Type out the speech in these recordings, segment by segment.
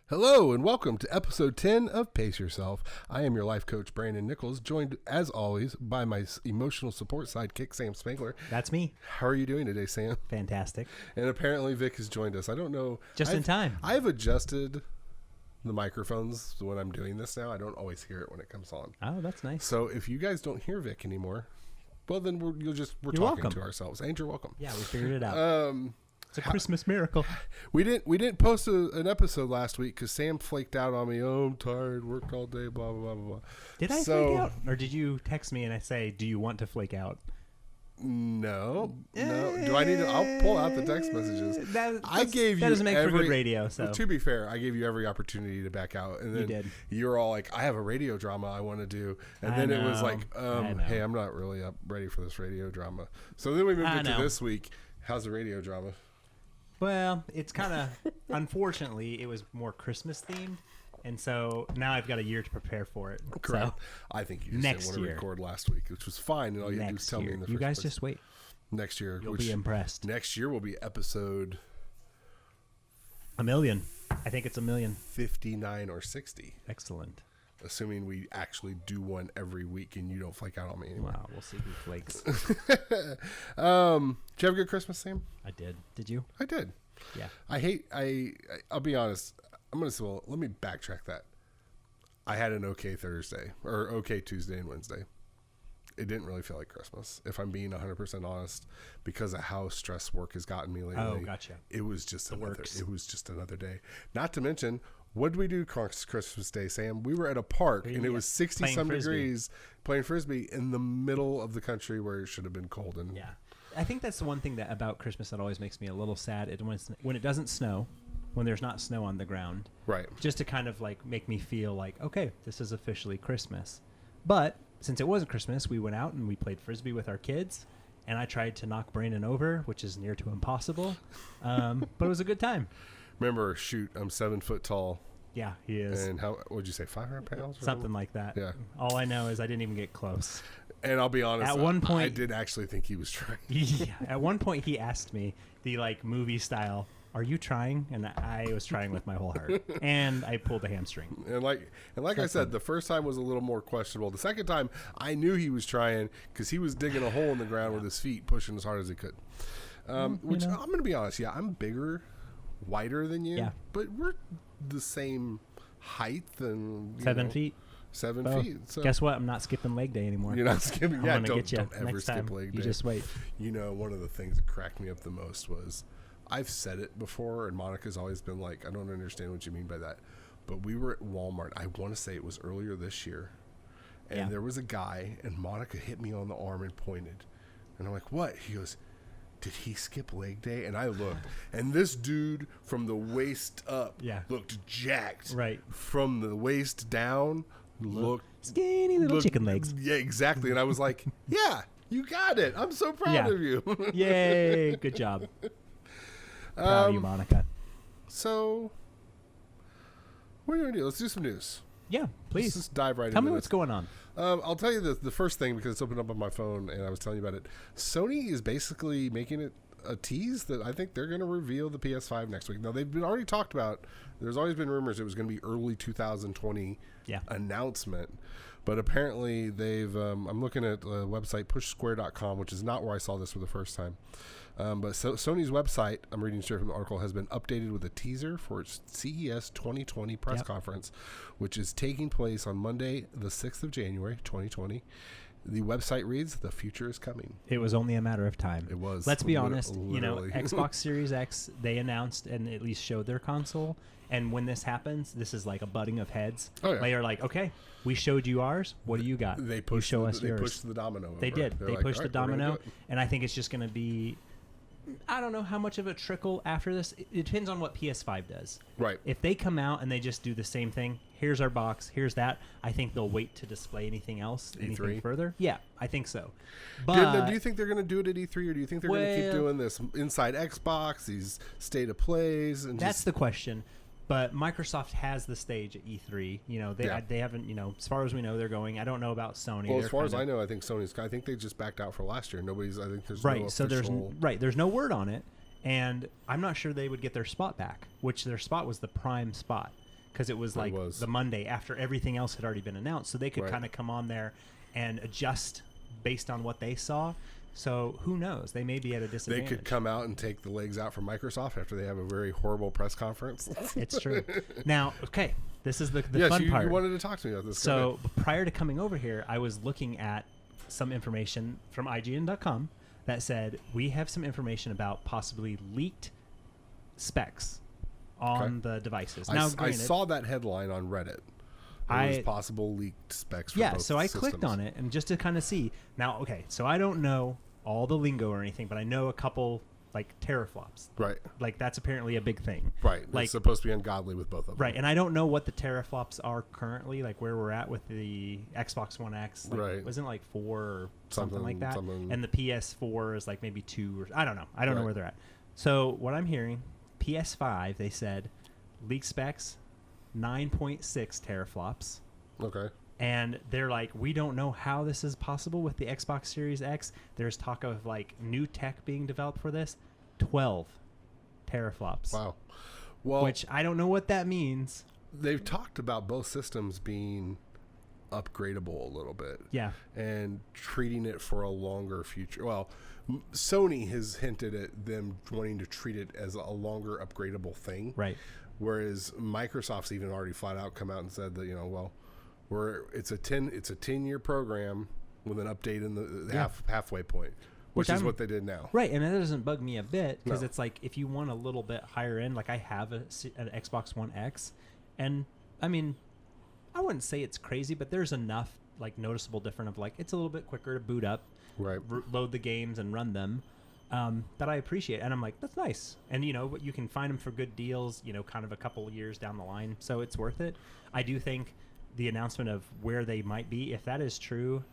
Hello and welcome to episode 10 of Pace Yourself. I am your life coach, Brandon Nichols, joined as always by my emotional support sidekick, Sam Spangler. That's me. How are you doing today, Sam? Fantastic. And apparently Vic has joined us. I don't know. Just in time. I've adjusted the microphones when I'm doing this now. I don't always hear it when it comes on. Oh, that's nice. So if you guys don't hear Vic anymore, well, then we're talking welcome. to ourselves. And you're welcome. Yeah, we figured it out. It's a Christmas miracle. We didn't post an episode last week because Sam flaked out on me. Oh, I'm tired. Worked all day. Blah blah blah blah. Did I flake out, or did you text me and I say, "Do you want to flake out"? No. Do I need to? I'll pull out the text messages. That doesn't make for good radio. So to be fair, I gave you every opportunity to back out, and then you did. You were all like, "I have a radio drama I want to do," and then it was like, "Hey, I'm not really ready for this radio drama." So then we moved it to this week. How's the radio drama? Well, it's kind of, unfortunately, it was more Christmas themed, and so now I've got a year to prepare for it. Correct. So, I think you just didn't want to record last week, which was fine, and all you had to do was tell me in the first place. You guys just wait. Next year. You'll be impressed. Next year will be episode... 1 million. I think it's 1 million. 59 or 60. Excellent. Assuming we actually do one every week and you don't flake out on me anymore. Wow, we'll see who flakes. Did you have a good Christmas, Sam? I did. Did you? I did. Yeah. I'll be honest. Let me backtrack that. I had an okay Thursday or okay Tuesday and Wednesday. It didn't really feel like Christmas, if I'm being 100% honest, because of how stressed work has gotten me lately. Oh, gotcha. It was just another day. Not to mention, what did we do Christmas Day, Sam? We were at a park, and it was 60-some degrees playing Frisbee in the middle of the country where it should have been cold. And yeah. I think that's the one thing about Christmas that always makes me a little sad. When it doesn't snow, when there's not snow on the ground. Right. Just to kind of like make me feel like, okay, this is officially Christmas. But since it wasn't Christmas, we went out and we played Frisbee with our kids. And I tried to knock Brandon over, which is near to impossible. But it was a good time. Remember, I'm 7 foot tall. Yeah, he is. And how would you say, 500 pounds? Something like that. Yeah. All I know is I didn't even get close. And I'll be honest, at one point, I did actually think he was trying. Yeah. At one point, he asked me the movie style, "Are you trying?" And I was trying with my whole heart, and I pulled a hamstring. And like I said, the first time was a little more questionable. The second time, I knew he was trying because he was digging a hole in the ground with his feet, pushing as hard as he could. Which I'm going to be honest, I'm bigger, wider than you, but we're the same height and 7 feet. 7 feet. So guess what? I'm not skipping leg day anymore. You're not skipping. Yeah, don't ever next skip time. leg day. You just wait. One of the things that cracked me up the most was, I've said it before, and Monica's always been like, I don't understand what you mean by that. But we were at Walmart. I want to say it was earlier this year. And there was a guy, and Monica hit me on the arm and pointed. And I'm like, what? He goes, did he skip leg day? And I looked. And this dude from the waist up looked jacked. Right. From the waist down, looked skinny little chicken legs. Yeah, exactly. And I was like, yeah, you got it. I'm so proud of you. Yay. Good job. Proud of you, Monica. So, what are you going to do? Let's do some news. Yeah, please. Let's just dive right into it. Tell me what's going on. I'll tell you the first thing because it's opened up on my phone and I was telling you about it. Sony is basically making it a tease that I think they're going to reveal the PS5 next week. Now, they've been already talked about. There's always been rumors it was going to be early 2020 announcement. But apparently they've, I'm looking at the website pushsquare.com, which is not where I saw this for the first time. But Sony's website, I'm reading straight from the article, has been updated with a teaser for its CES 2020 press conference, which is taking place on Monday, the 6th of January, 2020. The website reads, "The future is coming." It was only a matter of time. It was. Let's be honest. Literally. Xbox Series X, they announced and at least showed their console. And when this happens, this is like a butting of heads. Oh, yeah. They are like, okay, we showed you ours. What do you got? They pushed yours. They pushed the domino over. They did. They pushed the domino. And I think it's just going to be, I don't know how much of a trickle after this. It depends on what PS5 does. Right. If they come out and they just do the same thing, here's our box, here's that, I think they'll wait to display anything else, anything further. Yeah, I think so. But do you think they're going to do it at E3, or do you think they're going to keep doing this inside Xbox, these state of plays? And that's the question. But Microsoft has the stage at E3. They haven't, as far as we know, they're going. I don't know about Sony. Well, as far as I know, I think they just backed out for last year. I think there's no official... there's no word on it. And I'm not sure they would get their spot back, which their spot was the prime spot. because it was like the Monday after everything else had already been announced. So they could kind of come on there and adjust based on what they saw. So who knows? They may be at a disadvantage. They could come out and take the legs out from Microsoft after they have a very horrible press conference. It's true. Now, okay, this is the fun part. You wanted to talk to me about this. So prior to coming over here, I was looking at some information from IGN.com that said we have some information about possibly leaked specs on the devices. Now, I saw that headline on Reddit. There was possible leaked specs for both so I systems. clicked on it and just to kind of see. Now, okay, so I don't know all the lingo or anything, but I know a couple like teraflops. Right. Like that's apparently a big thing. Right. Like, it's supposed to be ungodly with both of them. Right. And I don't know what the teraflops are currently, like where we're at with the Xbox One X. Like, right. Wasn't it like 4 or something like that? And the PS4 is like maybe 2 or I don't know. I don't know where they're at. So what I'm hearing, PS5, they said leak specs 9.6 teraflops. Okay. And they're like, we don't know how this is possible with the Xbox Series X. There's talk of like new tech being developed for this. 12 teraflops. Wow. Well, which I don't know what that means. They've talked about both systems being upgradable a little bit. Yeah. And treating it for a longer future. Well, Sony has hinted at them wanting to treat it as a longer upgradable thing. Right. Whereas Microsoft's even already flat out come out and said that, it's a 10-year program with an update in the halfway point, which is what they did now. Right, and that doesn't bug me a bit because it's like if you want a little bit higher end, like I have an Xbox One X, and I mean, I wouldn't say it's crazy, but there's enough like noticeable different of like it's a little bit quicker to boot up, right, load the games and run them. That I appreciate, and I'm like, that's nice, and you can find them for good deals, kind of a couple of years down the line, so it's worth it. I do think the announcement of where they might be, if that is true,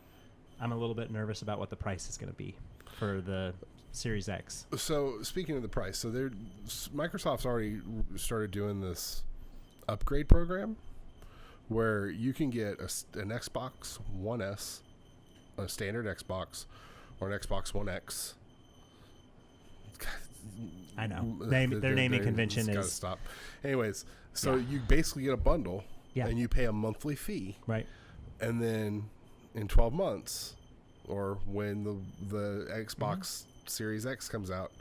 I'm a little bit nervous about what the price is going to be for the Series X. So speaking of the price, so Microsoft's already started doing this upgrade program where you can get an Xbox One S, a standard Xbox, or an Xbox One X. I know. Their naming convention is... Gotta stop. Anyways, so you basically get a bundle, and you pay a monthly fee. Right. And then in 12 months, or when the Xbox Series X comes out,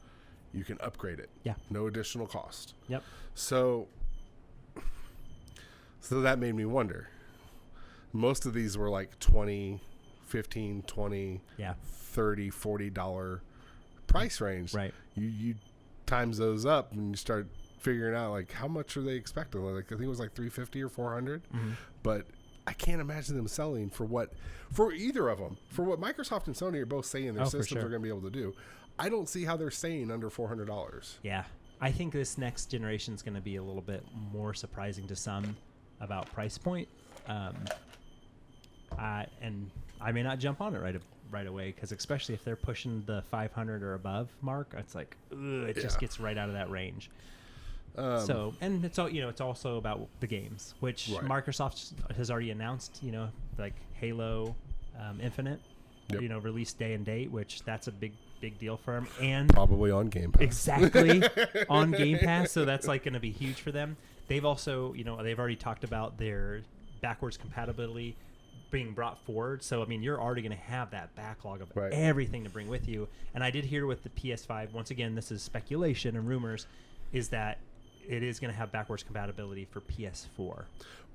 you can upgrade it. Yeah. No additional cost. Yep. So that made me wonder. Most of these were like $20, $15, $20, $30, $40 price range. Right. You times those up and you start figuring out like how much are they expecting. Like I think it was like $350 or $400, but I can't imagine them selling for either of them. For what Microsoft and Sony are both saying their systems are going to be able to do, I don't see how they're saying under $400. Yeah, I think this next generation is going to be a little bit more surprising to some about price point. And I may not jump on it right away because especially if they're pushing the 500 or above mark, it's like it just gets right out of that range. And it's it's also about the games, which Microsoft has already announced. Like Halo Infinite, release day and date, which that's a big deal for them, and probably on Game Pass. Exactly, on Game Pass. So that's like going to be huge for them. They've also, they've already talked about their backwards compatibility being brought forward. So, I mean, you're already going to have that backlog of everything to bring with you. And I did hear with the PS5, once again, this is speculation and rumors, is that it is going to have backwards compatibility for PS4.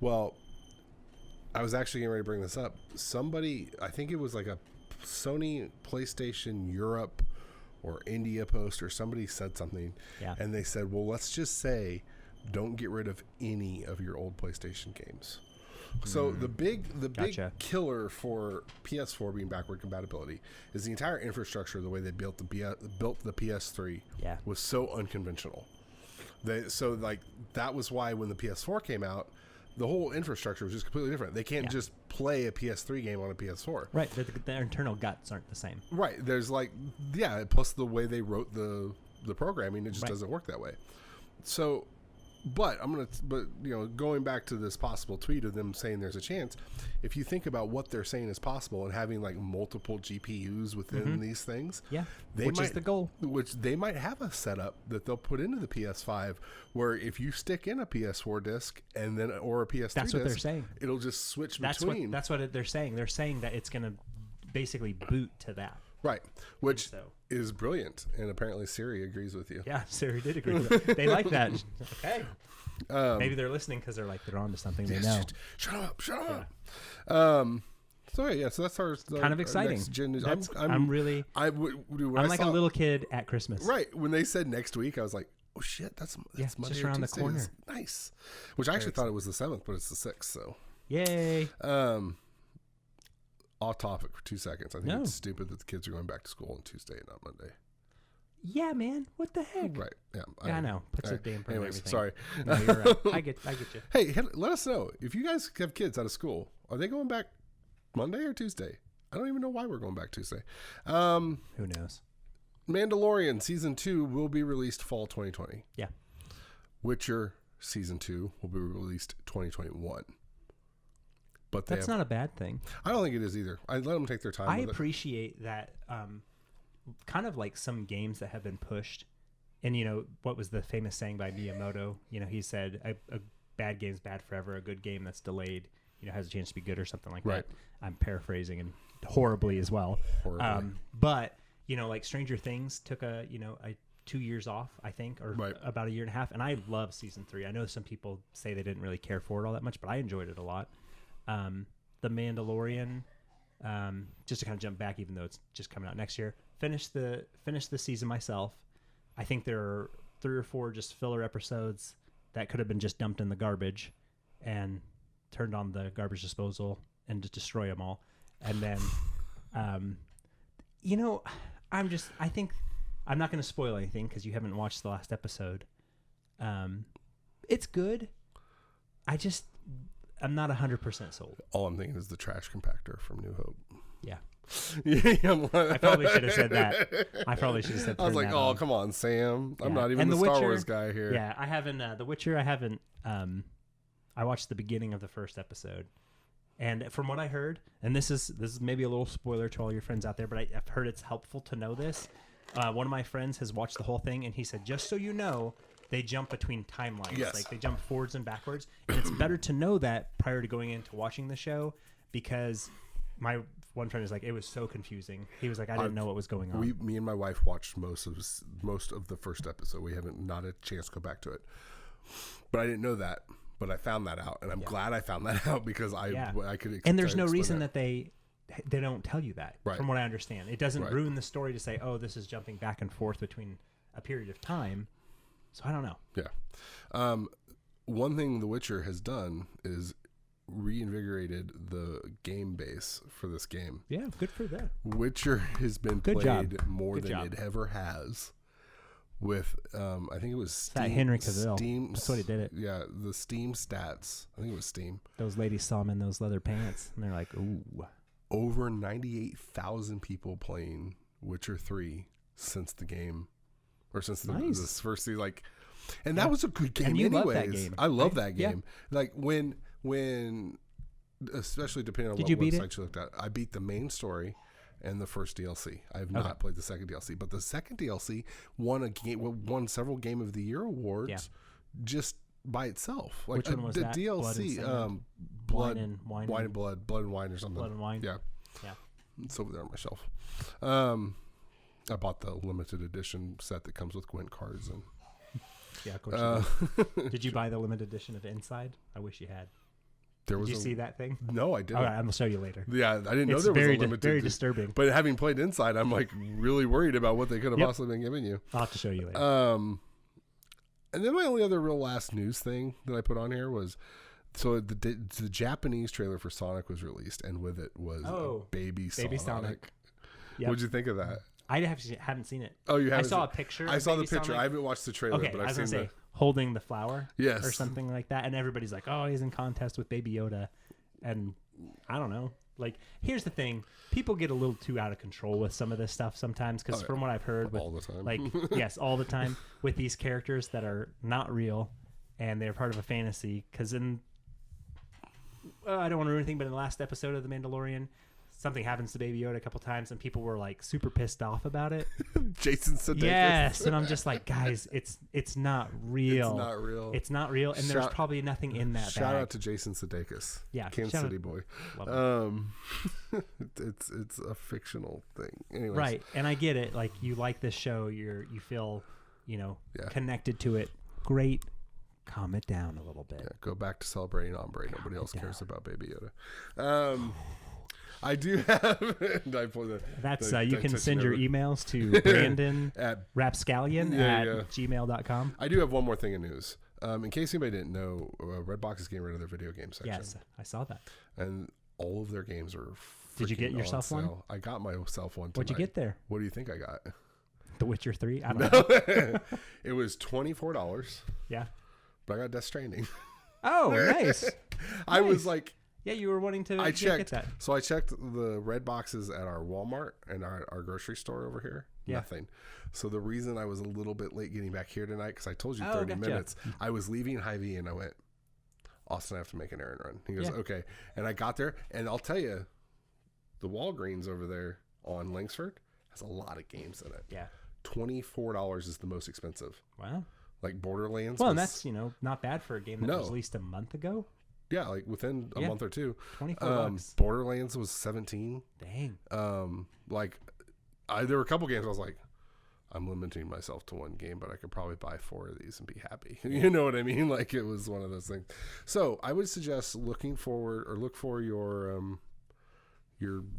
Well, I was actually getting ready to bring this up. Somebody, I think it was like a Sony PlayStation Europe or India post, or somebody said something. Yeah. And they said, well, let's just say don't get rid of any of your old PlayStation games. So the big killer for PS4 being backward compatibility is the entire infrastructure. The way they built the PS3 was so unconventional. That was why when the PS4 came out, the whole infrastructure was just completely different. They can't just play a PS3 game on a PS4. Right. The internal guts aren't the same. Right. There's plus the way they wrote the programming, it just doesn't work that way. So But going back to this possible tweet of them saying there's a chance, if you think about what they're saying is possible and having like multiple GPUs within these things, which is the goal. Which they might have a setup that they'll put into the PS5 where if you stick in a PS4 disc and then or a PS3 disc, that's what they're saying. It'll just switch between. That's what they're saying. They're saying that it's going to basically boot to that. Right, which is brilliant, and apparently Siri agrees with you. Yeah, Siri did agree with that. They like that. Okay. Maybe they're listening because they're on to something they know. Shut up. So that's our kind of exciting. I'm really like a little kid at Christmas. Right. When they said next week, I was like, oh shit, that's Monday just around the corner. Nice. Which I actually thought it was the 7th, but it's the 6th. So yay. Off topic for 2 seconds. I think it's stupid that the kids are going back to school on Tuesday and not Monday. Yeah, man. What the heck? Right. Yeah. I know. Puts a damper on everything. Sorry. No, you're right. I get you. Hey, let us know if you guys have kids out of school. Are they going back Monday or Tuesday? I don't even know why we're going back Tuesday. Who knows? Mandalorian Season 2 will be released fall 2020. Yeah. Witcher Season 2 will be released 2021. But that's not a bad thing. I don't think it is either. I let them take their time. I appreciate that. Kind of like some games that have been pushed, and what was the famous saying by Miyamoto? He said a bad game's bad forever. A good game that's delayed, has a chance to be good or something like that. I'm paraphrasing and horribly as well. But like Stranger Things took a 2 years off, I think, or about a year and a half, and I love season 3. I know some people say they didn't really care for it all that much, but I enjoyed it a lot. The Mandalorian, just to kind of jump back, even though it's just coming out next year. Finish the season myself. I think there are 3 or 4 just filler episodes that could have been just dumped in the garbage and turned on the garbage disposal and just destroy them all. And then, I think I'm not going to spoil anything because you haven't watched the last episode. It's good. I'm not 100% sold. All I'm thinking is the trash compactor from New Hope. Yeah. I probably should have said that. I was like, oh, come on, Sam. I'm not even the Star Wars guy here. Yeah, I haven't. The Witcher, I haven't. I watched the beginning of the first episode. And from what I heard, and this is maybe a little spoiler to all your friends out there, but I've heard it's helpful to know this. One of my friends has watched the whole thing, and he said, just so you know, they jump between timelines. Yes. Like they jump forwards and backwards. And it's better to know that prior to going into watching the show, because my one friend is like, it was so confusing. He was like, I didn't know what was going on. Me and my wife watched most of the first episode. We haven't not a chance to go back to it. But I didn't know that. But I found that out, and I'm glad I found that out because I could. And there's no reason that they don't tell you that. Right. From what I understand, it doesn't ruin the story to say, oh, this is jumping back and forth between a period of time. So I don't know. Yeah. One thing The Witcher has done is reinvigorated the game base for this game. Yeah, good for that. Witcher has been played more than it ever has. With I think it was Steam, that Henry Cavill. That's what he did it. Yeah, the Steam stats. I think it was Steam. Those ladies saw him in those leather pants, and they're like, "Ooh!" Over 98,000 people playing Witcher 3 since the game, or since this first season. Like, and that was a good game. And you anyways. Love that game. I love that game. Yeah. Like when, especially depending on what website you looked at, I beat the main story and the first DLC. I have not played the second DLC, but the second DLC won several Game of the Year awards just by itself. Like, which one was the that? DLC? Blood and Wine. Wine and Blood. Blood and Wine or something. Blood and Wine. Yeah. It's over there on my shelf. I bought the limited edition set that comes with Gwent cards and. Yeah, of course. Did you buy the limited edition of Inside? I wish you had. Did you see that thing? No, I didn't. All right, I'm going to show you later. Yeah, I didn't know there was a limited. Very disturbing. But having played Inside, I'm like really worried about what they could have possibly been giving you. I'll have to show you later. And then my only other real last news thing that I put on here was, so the Japanese trailer for Sonic was released, and with it was Baby Sonic. Yep. What'd you think of that? I haven't seen it. Oh, you haven't? I saw a picture. I saw the picture. Sonic. I haven't watched the trailer, but I've seen the... holding the flower, yes, or something like that, and everybody's like, "Oh, he's in contest with Baby Yoda," and I don't know. Like, here's the thing: people get a little too out of control with some of this stuff sometimes, because from what I've heard, all the time, like yes, all the time with these characters that are not real, and they're part of a fantasy. Because I don't want to ruin anything, but in the last episode of The Mandalorian, something happens to Baby Yoda a couple times, and people were like super pissed off about it. Jason Sudeikis. Yes, and I'm just like, guys, it's not real. It's not real. It's not real, and there's probably nothing in that. Shout bag. out to Jason Sudeikis. Yeah, Kansas City boy. It's a fictional thing. Anyways. Right, and I get it. Like, you like this show, you feel, connected to it. Great. Calm it down a little bit. Yeah, go back to celebrating Ombre. Nobody else cares about Baby Yoda. I do have. You can send your emails to Brandon at rapscallion at gmail.com. I do have one more thing in news. In case anybody didn't know, Redbox is getting rid of their video game section. Yes, I saw that. And all of their games are. Did you get yourself one? I got myself one. What'd you get there? What do you think I got? The Witcher 3. I don't know. It was $24. Yeah. But I got Death Stranding. Oh, nice. I was like. Yeah, you were wanting to get that. So I checked the red boxes at our Walmart and our grocery store over here. Yeah. Nothing. So the reason I was a little bit late getting back here tonight, because I told you 30 minutes, I was leaving Hy-Vee and I went, Austin, I have to make an errand run. He goes, okay. And I got there, and I'll tell you, the Walgreens over there on Langsford has a lot of games in it. Yeah. $24 is the most expensive. Wow. Like Borderlands. Well, and that's, not bad for a game that was released a month ago. Yeah, like within a month or two. $24. Borderlands was $17. Dang. There were a couple games I was like, I'm limiting myself to one game, but I could probably buy 4 of these and be happy. You know what I mean? Like, it was one of those things. So I would suggest look for your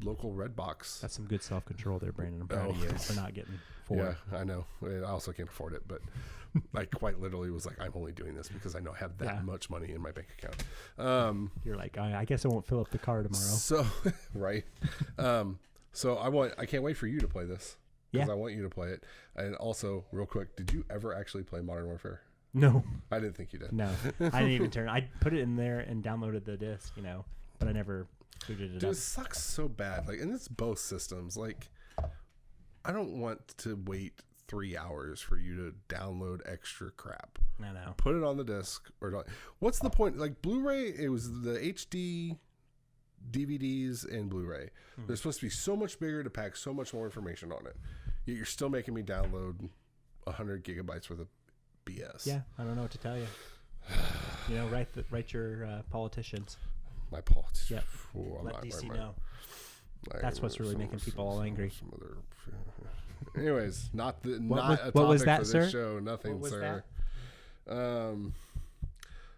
local Redbox. That's some good self-control there, Brandon. I'm proud of you for not getting 4. Yeah, I know. I also can't afford it, but I quite literally was like, I'm only doing this because I know I have that much money in my bank account. You're like, I guess I won't fill up the car tomorrow. So, right. So I can't wait for you to play this. Because I want you to play it. And also, real quick, did you ever actually play Modern Warfare? No. I didn't think you did. No. I didn't even turn. I put it in there and downloaded the disc, but I never booted it up. Dude, it sucks so bad. Like, and it's both systems. Like, I don't want to wait 3 hours for you to download extra crap. I know. Put it on the disc. What's the point? Like, Blu-ray, it was the HD DVDs and Blu-ray. They're supposed to be so much bigger to pack so much more information on it. Yet you're still making me download 100 gigabytes worth of BS. Yeah, I don't know what to tell you. Write your politicians. My politicians. Yep. Let DC know. That's what's really making people all angry. Anyways, not a what topic was that, for sir? this show. Nothing, sir. That?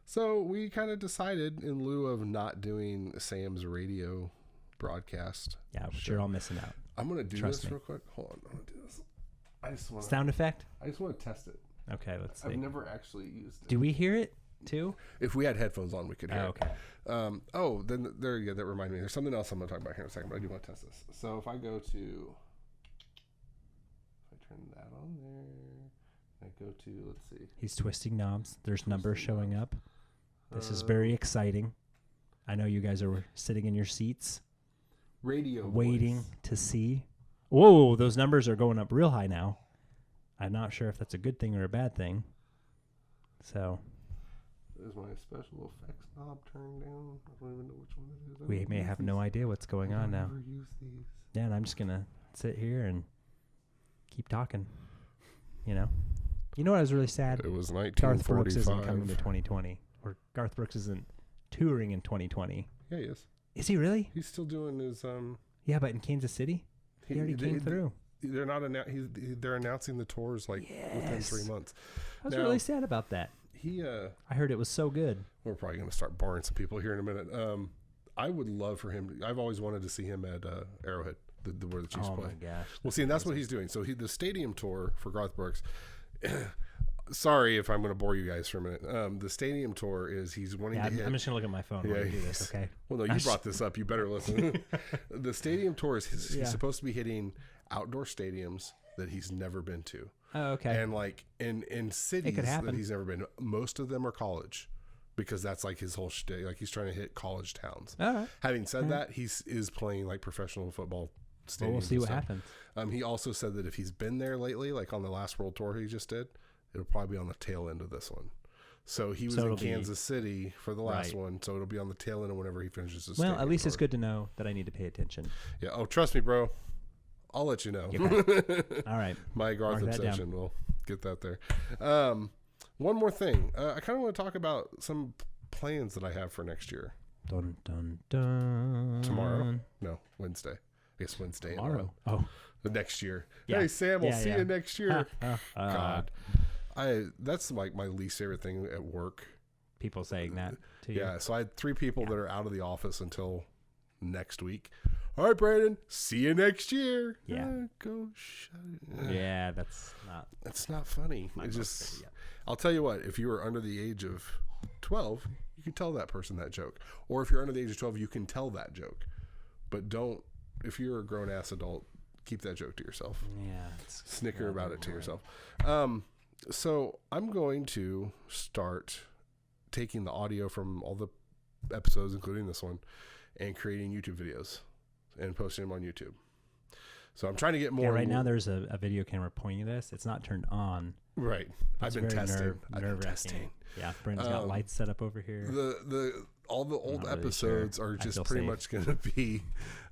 So we kind of decided, in lieu of not doing Sam's radio broadcast. Yeah, but you're all missing out. I'm going to do this real quick. Hold on. I'm going to do this. I just want sound effect? I just want to test it. Okay, let's see. I've never actually used it. Do we hear it too? If we had headphones on, we could hear okay. it. Then there you go. That reminded me. There's something else I'm going to talk about here in a second, but I do want to test this. So if I turn that on there, I go to, let's see. He's twisting knobs. There's numbers showing up. This is very exciting. I know you guys are sitting in your seats. Radio waiting voice. To see. Whoa, those numbers are going up real high now. I'm not sure if that's a good thing or a bad thing. So. There's my special effects knob turned down. I don't even know which one it is. We may have no idea what's going on now. Use these. Yeah, and I'm just going to sit here and keep talking. You know what I was really sad? It was 1945. Garth Brooks isn't coming to 2020. Or Garth Brooks isn't touring in 2020. Yeah, he is. Is he really? He's still doing his Yeah, but in Kansas City, he already came through. They're not they're announcing the tours within 3 months. I was really sad about that. I heard it was so good. We're probably going to start barring some people here in a minute. I would love for him. I've always wanted to see him at Arrowhead, where the Chiefs play. Oh my gosh! Well, see, and that's what he's doing. So the stadium tour for Garth Brooks. Sorry if I'm going to bore you guys for a minute. The stadium tour is he's wanting to hit. I'm just going to look at my phone while we do this, okay? Well, no, you brought this up. You better listen. The stadium tour is he's supposed to be hitting outdoor stadiums that he's never been to. Oh, okay. And in cities that he's never been. Most of them are college because that's like his whole shtick. Like he's trying to hit college towns. All right. Having said that, he is playing like professional football stadiums. Well, we'll see what happens. He also said that if he's been there lately, like on the last world tour he just did, it'll probably be on the tail end of this one. So he was in Kansas City for the last one, so it'll be on the tail end of whenever he finishes his Well, at least it's good to know that I need to pay attention. Yeah. Oh, trust me, bro. I'll let you know. Okay. All right. My Garth obsession. We'll get that there. One more thing. I kind of want to talk about some plans that I have for next year. Dun, dun, dun. Tomorrow? No, Wednesday. I guess Wednesday. Tomorrow. The next year. Yeah. Hey, Sam, I'll see you next year. God. That's like my least favorite thing at work. People saying that to you. Yeah, so I had 3 people that are out of the office until next week. All right, Brandon, see you next year. Yeah. Go shut it. Yeah, That's not funny. It's just, I'll tell you what, if you were under the age of 12, you can tell that person that joke. Or if you're under the age of 12, you can tell that joke. But don't, if you're a grown-ass adult, keep that joke to yourself. Yeah. Snicker about it to yourself. So I'm going to start taking the audio from all the episodes, including this one, and creating YouTube videos and posting them on YouTube. So I'm trying to get more. Yeah, right now there's a video camera pointing this. It's not turned on. Right. I've been testing. Yeah, Brandon's got lights set up over here. All the old Not really episodes sure. are just pretty much going to be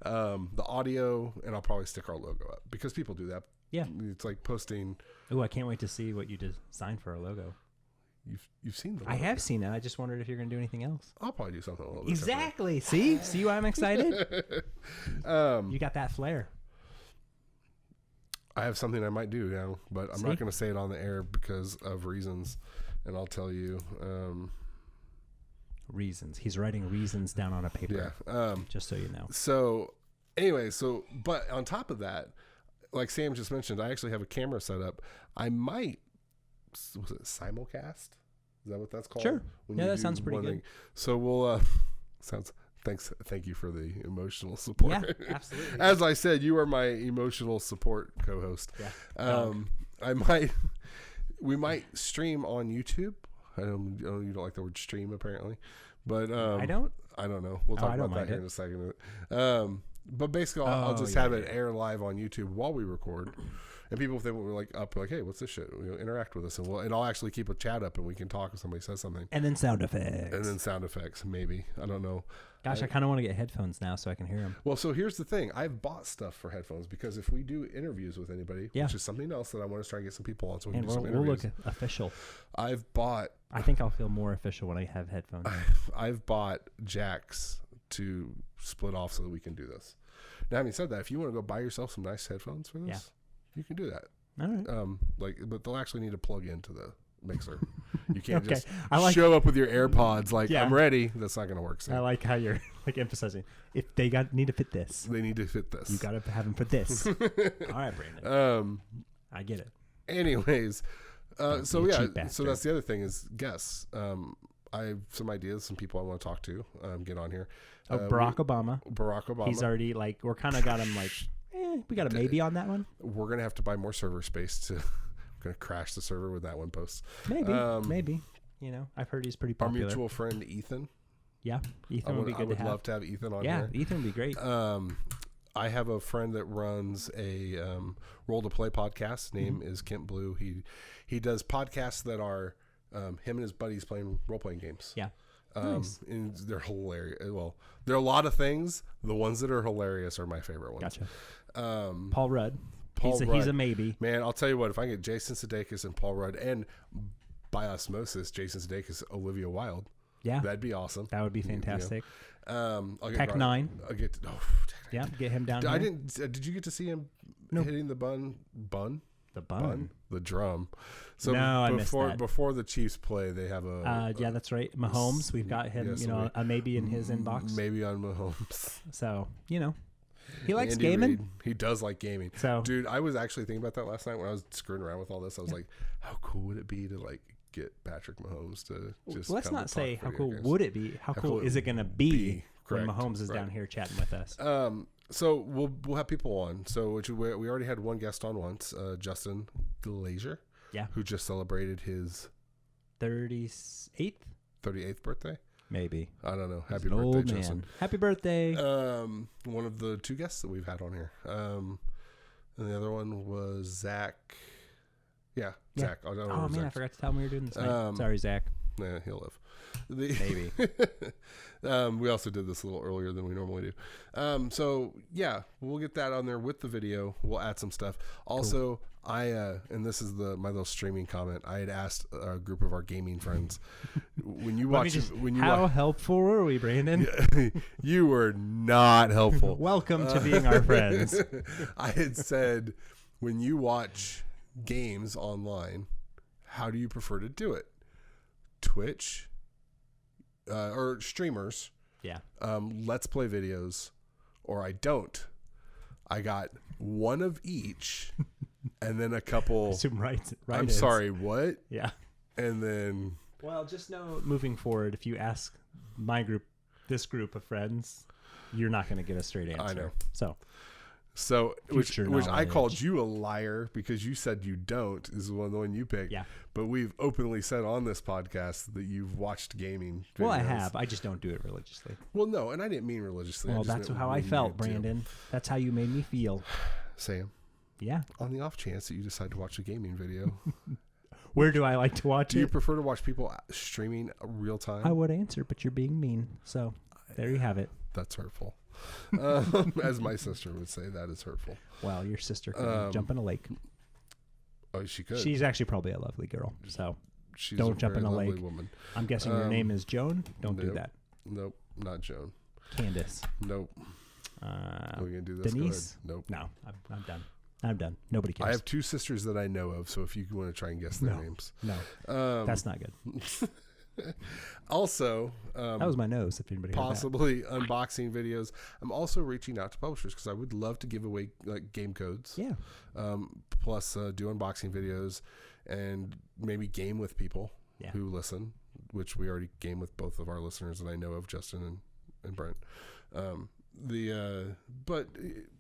the audio, and I'll probably stick our logo up because people do that. Yeah. It's like posting. Oh, I can't wait to see what you designed for our logo. You've seen the logo. I have seen it. I just wondered if you're going to do anything else. I'll probably do something a little bit Exactly. See why I'm excited? You got that flair. I have something I might do now, but I'm not going to say it on the air because of reasons, and I'll tell you. Reasons. He's writing reasons down on a paper. Yeah. Just so you know. So anyway, but on top of that, like Sam just mentioned, I actually have a camera set up. I might, was it simulcast? Is that what that's called? Sure. Yeah, that sounds pretty good. So we'll, thank you for the emotional support. Yeah, absolutely. As I said, you are my emotional support co-host. Yeah. We might stream on YouTube. I know you don't like the word stream apparently, but I don't know. We'll talk about that here in a second. But basically, I'll just have it air live on YouTube while we record, and people, if they were like up, like, hey, what's this shit? Interact with us, and I'll actually keep a chat up, and we can talk if somebody says something. And then sound effects. Maybe. I don't know. Gosh, I kind of want to get headphones now so I can hear them. Well, so here's the thing. I've bought stuff for headphones because if we do interviews with anybody, which is something else that I want to try and get some people on, so we can do some interviews. We'll look official. I think I'll feel more official when I have headphones. I've bought jacks to split off so that we can do this. Now, having said that, if you want to go buy yourself some nice headphones for this, you can do that. All right. But they'll actually need to plug into the mixer. You can't just show up with your AirPods like, I'm ready. That's not going to work. So. I like how you're like emphasizing. If they need to fit this. They need to fit this. You got to have them for this. All right, Brandon. I get it. Anyways, so that's the other thing is guests. I have some ideas, some people I want to talk to, get on here. Barack Obama. He's already we're kind of got him we got a maybe on that one. We're going to have to buy more server space to going to crash the server with that one post. Maybe. I've heard he's pretty popular. Our mutual friend, Ethan. Yeah. Ethan would be good to have. I would love to have Ethan on Yeah, here. Ethan would be great. I have a friend that runs a Roll to Play podcast. Name is Kent Blue. He does podcasts that are him and his buddies playing role-playing games. Yeah. Nice. And they're hilarious. Well, there are a lot of things. The ones that are hilarious are my favorite ones. Gotcha. Paul Rudd. He's a maybe. Man, I'll tell you what. If I can get Jason Sudeikis and Paul Rudd, and by osmosis, Jason Sudeikis, Olivia Wilde. Yeah. That'd be awesome. That would be fantastic. I'll get Tech 9. I'll get Get him down here. Did you get to see him hitting the bun? The bun? The drum. So no, I missed that. Before the Chiefs play, they have that's right. Mahomes, we've got him, a maybe in his inbox. Maybe on Mahomes. So, he likes Andy gaming. Reid, he does like gaming. So, dude, I was actually thinking about that last night when I was screwing around with all this. I was like, how cool would it be to get Patrick Mahomes to just let's not say how cool games. Would it be. How cool is it going to be when Correct. Mahomes is down here chatting with us? So we'll have people on. So we already had one guest on once, Justin Glazier. Yeah. Who just celebrated his 38th birthday. Maybe. I don't know. Happy birthday, Justin. Happy birthday. One of the 2 guests that we've had on here. And the other one was Zach. Yeah. Zach. I forgot to tell him we were doing this night. Sorry, Zach. Nah, he'll live. Maybe. We also did this a little earlier than we normally do. So yeah, we'll get that on there with the video. We'll add some stuff. Also, cool. And this is my little streaming comment. I had asked a group of our gaming friends when you watch. How helpful were we, Brandon? You were not helpful. Welcome to being our friends. I had said, when you watch games online, how do you prefer to do it? Twitch, or streamers. Yeah. Let's play videos, or I don't. I got one of each, and then a couple. Right. I'm sorry, what? Yeah. And then. Well, just know moving forward, if you ask this group of friends, you're not going to get a straight answer. I know. So which I called you a liar because you said you don't is the one you picked. Yeah. But we've openly said on this podcast that you've watched gaming videos. Well, I have. I just don't do it religiously. Well, no, and I didn't mean religiously. Well, that's how I felt, Brandon. That's how you made me feel. Sam. Yeah. On the off chance that you decide to watch a gaming video. Where do I like to watch it? Do you prefer to watch people streaming real time? I would answer, but you're being mean. So there you have it. That's hurtful. As my sister would say, that is hurtful. Well, your sister can jump in a lake. Oh, she could. She's actually probably a lovely girl. So she's don't jump in a lake. Woman. I'm guessing your name is Joan. Don't do that. Nope, not Joan. Candace. Nope. Are we gonna do this? Denise? Nope. No, I'm done. Nobody cares. I have two sisters that I know of, so if you want to try and guess their names. No. That's not good. Also, that was my nose. If anybody possibly unboxing videos. I'm also reaching out to publishers because I would love to give away like game codes. Yeah. Plus, do unboxing videos and maybe game with people who listen, which we already game with both of our listeners that I know of, Justin and Brent. But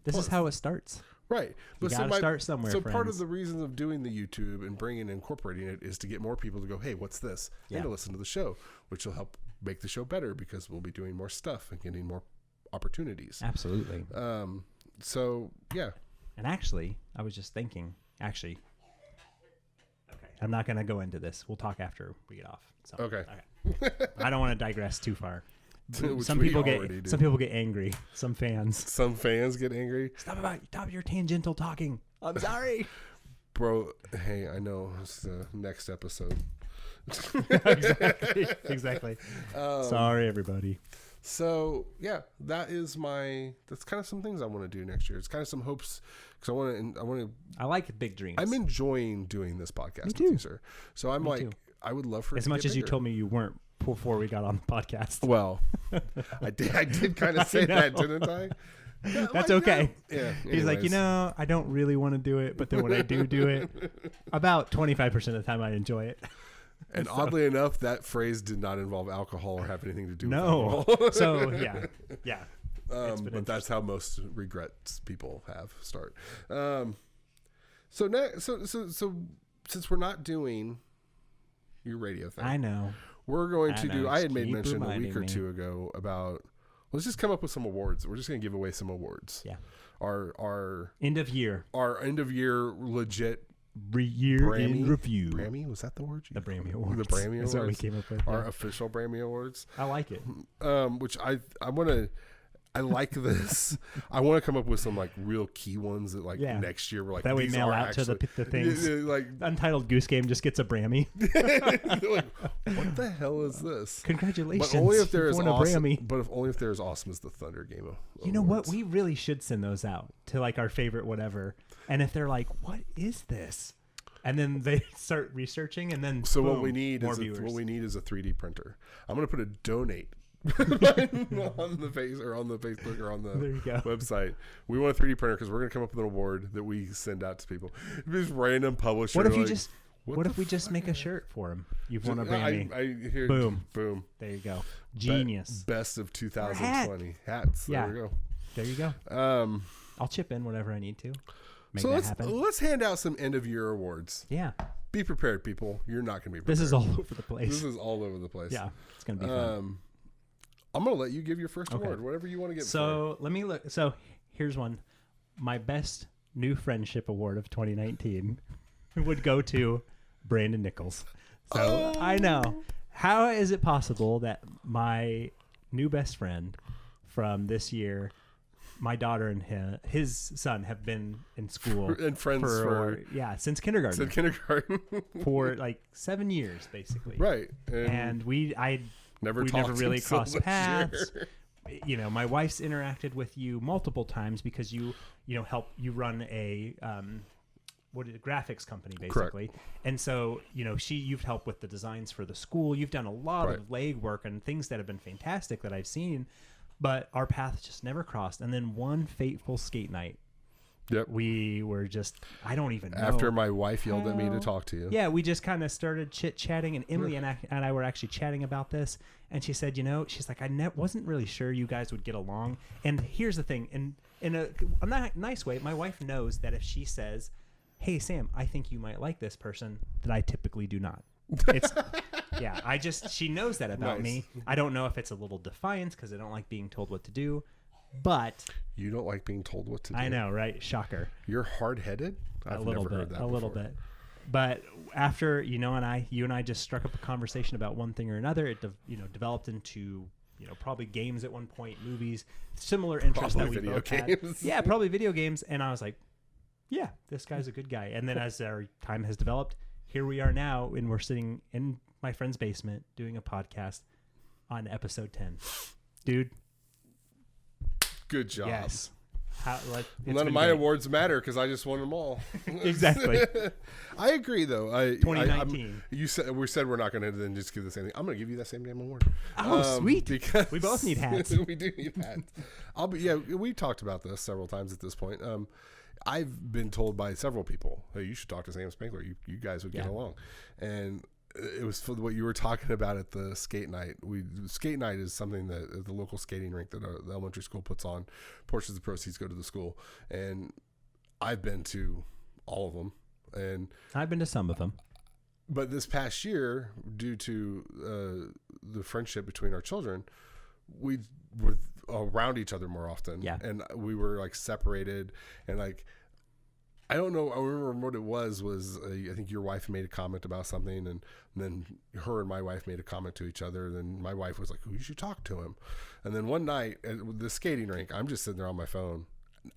this is how it starts. Right. But you gotta start somewhere. So part of the reasons of doing the YouTube and incorporating it is to get more people to go, hey, what's this? And to listen to the show, which will help make the show better because we'll be doing more stuff and getting more opportunities. Absolutely. So, yeah. And actually, I was just thinking, okay, I'm not going to go into this. We'll talk after we get off. So, okay. I don't want to digress too far. Some people get angry. Some fans get angry. Stop your tangential talking. I'm sorry. Bro, hey, I know it's the next episode. Exactly. Sorry, everybody. So yeah, that's kind of some things I want to do next year. It's kind of some hopes because I like big dreams. I'm enjoying doing this podcast with you, sir. So I'm I would love for it as much as you told me you weren't before we got on the podcast. Well, I did kind of say that, didn't I? Yeah, that's okay. Yeah. He's like, I don't really want to do it, but then when I do it, about 25% of the time I enjoy it. And oddly enough, that phrase did not involve alcohol or have anything to do with alcohol. So yeah. But that's how most regrets people start. So since we're not doing your radio thing, I know we're going to do. I had made mention a week or two ago about. Let's just come up with some awards. We're just going to give away some awards. Yeah. Our end of year. Our end of year legit. Year in review. Brammy, was that the word? The Brammy Awards. The Brammy Awards. That's what we came up with. Our official Brammy Awards. I like it. Which I like this. I want to come up with some like real key ones that next year we're like that we mail out to the things. Like Untitled Goose Game just gets a Brammy. Like, what the hell is this? Congratulations! But only if there is awesome. Brammy. But only if they're as awesome as the Thunder Game Awards. You know what? We really should send those out to like our favorite whatever. And if they're like, "What is this?" And then they start researching, and then so boom, what we need is a 3D printer. I'm going to put a donate on the face or on the Facebook or on the website. We want a 3D printer because we're going to come up with an award that we send out to people. Just random publisher. What if we just make a shirt for him? You've won a Brammy. Boom. There you go. Genius. Best of 2020 hats. Yeah. There we go. There you go. I'll chip in whatever I need to. Let's hand out some end of year awards. Yeah. Be prepared, people. You're not going to be prepared. This is all over the place. Yeah. It's going to be fun. I'm going to let you give your first award, whatever you want to get. So let me look. So here's one. My best new friendship award of 2019 would go to Brandon Nichols. So I know. How is it possible that my new best friend from this year, my daughter and his son have been in school and friends for since kindergarten. Since kindergarten For like 7 years, basically. Right. And we never really crossed paths. You know, my wife's interacted with you multiple times because you run a graphics company, basically. Correct. And so, you've helped with the designs for the school. You've done a lot of legwork and things that have been fantastic that I've seen, but our paths just never crossed. And then one fateful skate night, we were just, I don't even know. After my wife yelled at me to talk to you. Yeah, we just kind of started chit-chatting, and Emily and I were actually chatting about this, and she said, she's like, I wasn't really sure you guys would get along. And here's the thing, in a nice way, my wife knows that if she says, hey, Sam, I think you might like this person, that I typically do not. It's she knows that about me. I don't know if it's a little defiance because I don't like being told what to do, but you don't like being told what to do. I know, right? Shocker. You're hard-headed? I've never heard that before. Little bit. But after, you and I just struck up a conversation about one thing or another. It developed into probably games at one point, movies, similar interests that we both had. Yeah, probably video games. And I was like, yeah, this guy's a good guy. And then as our time has developed, here we are now, and we're sitting in my friend's basement doing a podcast on episode 10. Dude. Good job. Yes. None of my awards matter because I just won them all. Exactly. I agree, though. 2019. We said we're not going to then just give the same thing. I'm going to give you that same damn award. Oh, sweet. Because we both need hats. We do need hats. We talked about this several times at this point. I've been told by several people, hey, you should talk to Sam Spangler. You guys would get along. And it was for what you were talking about at the skate night. Skate night is something that the local skating rink that the elementary school puts on. Portions of the proceeds go to the school. And I've been to all of them. And I've been to some of them. But this past year, due to the friendship between our children, we were around each other more often. Yeah. And we were like separated and like, I don't know. I remember what it was I think your wife made a comment about something and then her and my wife made a comment to each other. Then my wife was like, oh, you should talk to him. And then one night at the skating rink, I'm just sitting there on my phone,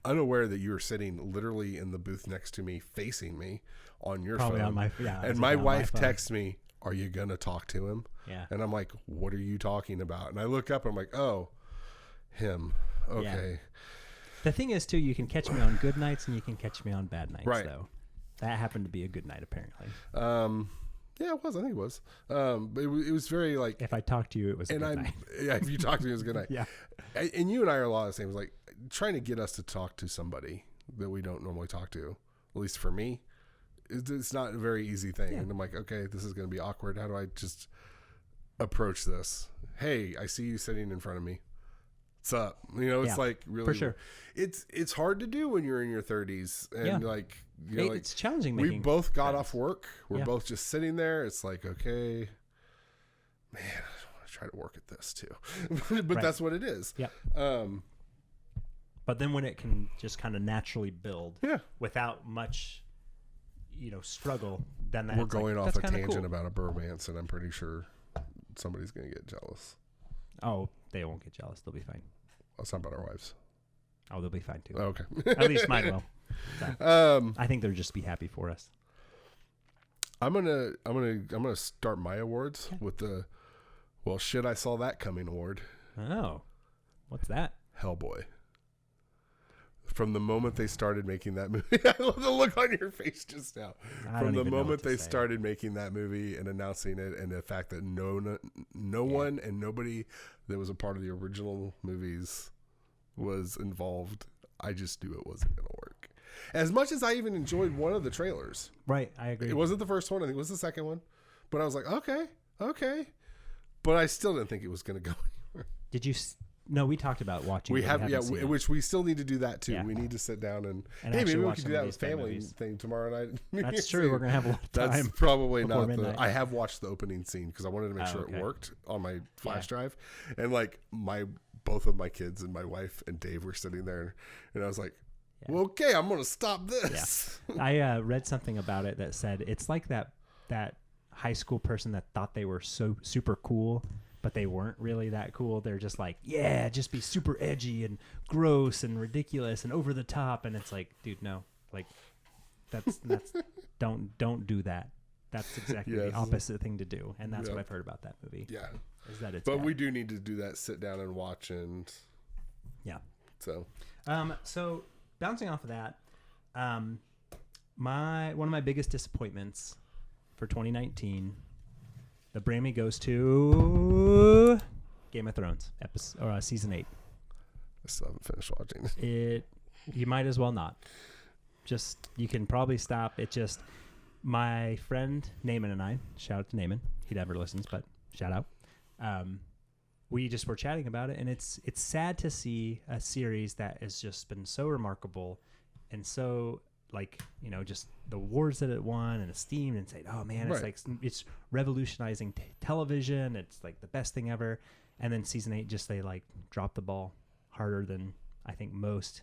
unaware that you were sitting literally in the booth next to me, facing me on your phone. And my wife texts me, are you going to talk to him? Yeah. And I'm like, what are you talking about? And I look up and I'm like, oh, him. Okay. Yeah. The thing is, too, you can catch me on good nights and you can catch me on bad nights, though. That happened to be a good night, apparently. Yeah, it was. I think it was. But it was very like... If I talked to you, it was a good night. Yeah, if you talked to me, it was a good night. Yeah. And you and I are a lot of the same. It was like trying to get us to talk to somebody that we don't normally talk to, at least for me, it's not a very easy thing. Yeah. And I'm like, okay, this is going to be awkward. How do I just approach this? Hey, I see you sitting in front of me. What's up? It's like really for sure. It's hard to do when you're in your 30s and like it's challenging. We both got off work. We're both just sitting there. It's like, okay, man, I want to try to work at this too, but that's what it is. Yeah. But then when it can just kind of naturally build, without much, struggle, then that's we're going off a tangent about a bromance, and I'm pretty sure somebody's going to get jealous. Oh, they won't get jealous. They'll be fine. Let's talk about our wives. Oh, they'll be fine too. Okay. At least mine will. So, I think they'll just be happy for us. I'm gonna start my awards with the shit, I saw that coming award. Oh, what's that? Hellboy. From the moment they started making that movie, I love the look on your face just now. From the moment they started making that movie and announcing it, and the fact that no one and nobody that was a part of the original movies was involved, I just knew it wasn't going to work. As much as I even enjoyed one of the trailers. Right, I agree. It wasn't the first one. I think it was the second one. But I was like, okay. But I still didn't think it was going to go anywhere. Did you... No, we talked about watching. Which we still need to do that too. Yeah. We need to sit down and hey, maybe we can do that with family thing tomorrow night. That's true. We're gonna have a lot of time. That's probably not midnight. I have watched the opening scene because I wanted to make sure it worked on my flash drive, and like both of my kids and my wife and Dave were sitting there, and I was like, well, okay, I'm gonna stop this. Yeah. I read something about it that said it's like that high school person that thought they were so super cool, but they weren't really that cool. They're just like, yeah, just be super edgy and gross and ridiculous and over the top. And it's like, dude, no, like that's don't do that. That's exactly the opposite thing to do. And that's what I've heard about that movie. Yeah. Is that it's but bad. we do need to do that, sit down and watch. And so bouncing off of that, one of my biggest disappointments for 2019, the Brammy goes to Game of Thrones season 8. I still haven't finished watching it. You might as well not. Just, you can probably stop. It just, my friend Naaman and I, shout out to Naaman, he never listens, but shout out. We just were chatting about it, and it's sad to see a series that has just been so remarkable and so, like, you know, just the awards that it won and esteemed, and say, oh man, it's like, it's revolutionizing television. It's like the best thing ever. And then season 8, just they like drop the ball harder than I think most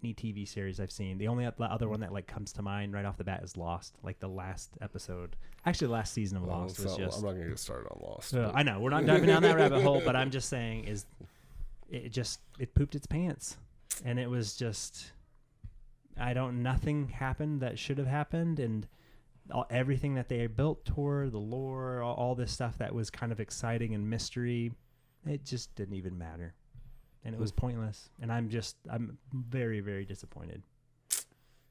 any TV series I've seen. The only other one that like comes to mind right off the bat is Lost. Like the last episode, actually the last season of Lost was just. I'm not gonna get started on Lost. I know we're not diving down that rabbit hole, but I'm just saying it pooped its pants, and it was just. Nothing happened that should have happened, and everything that they built toward, the lore, all this stuff that was kind of exciting and mystery, it just didn't even matter. And it was pointless. And I'm very, very disappointed.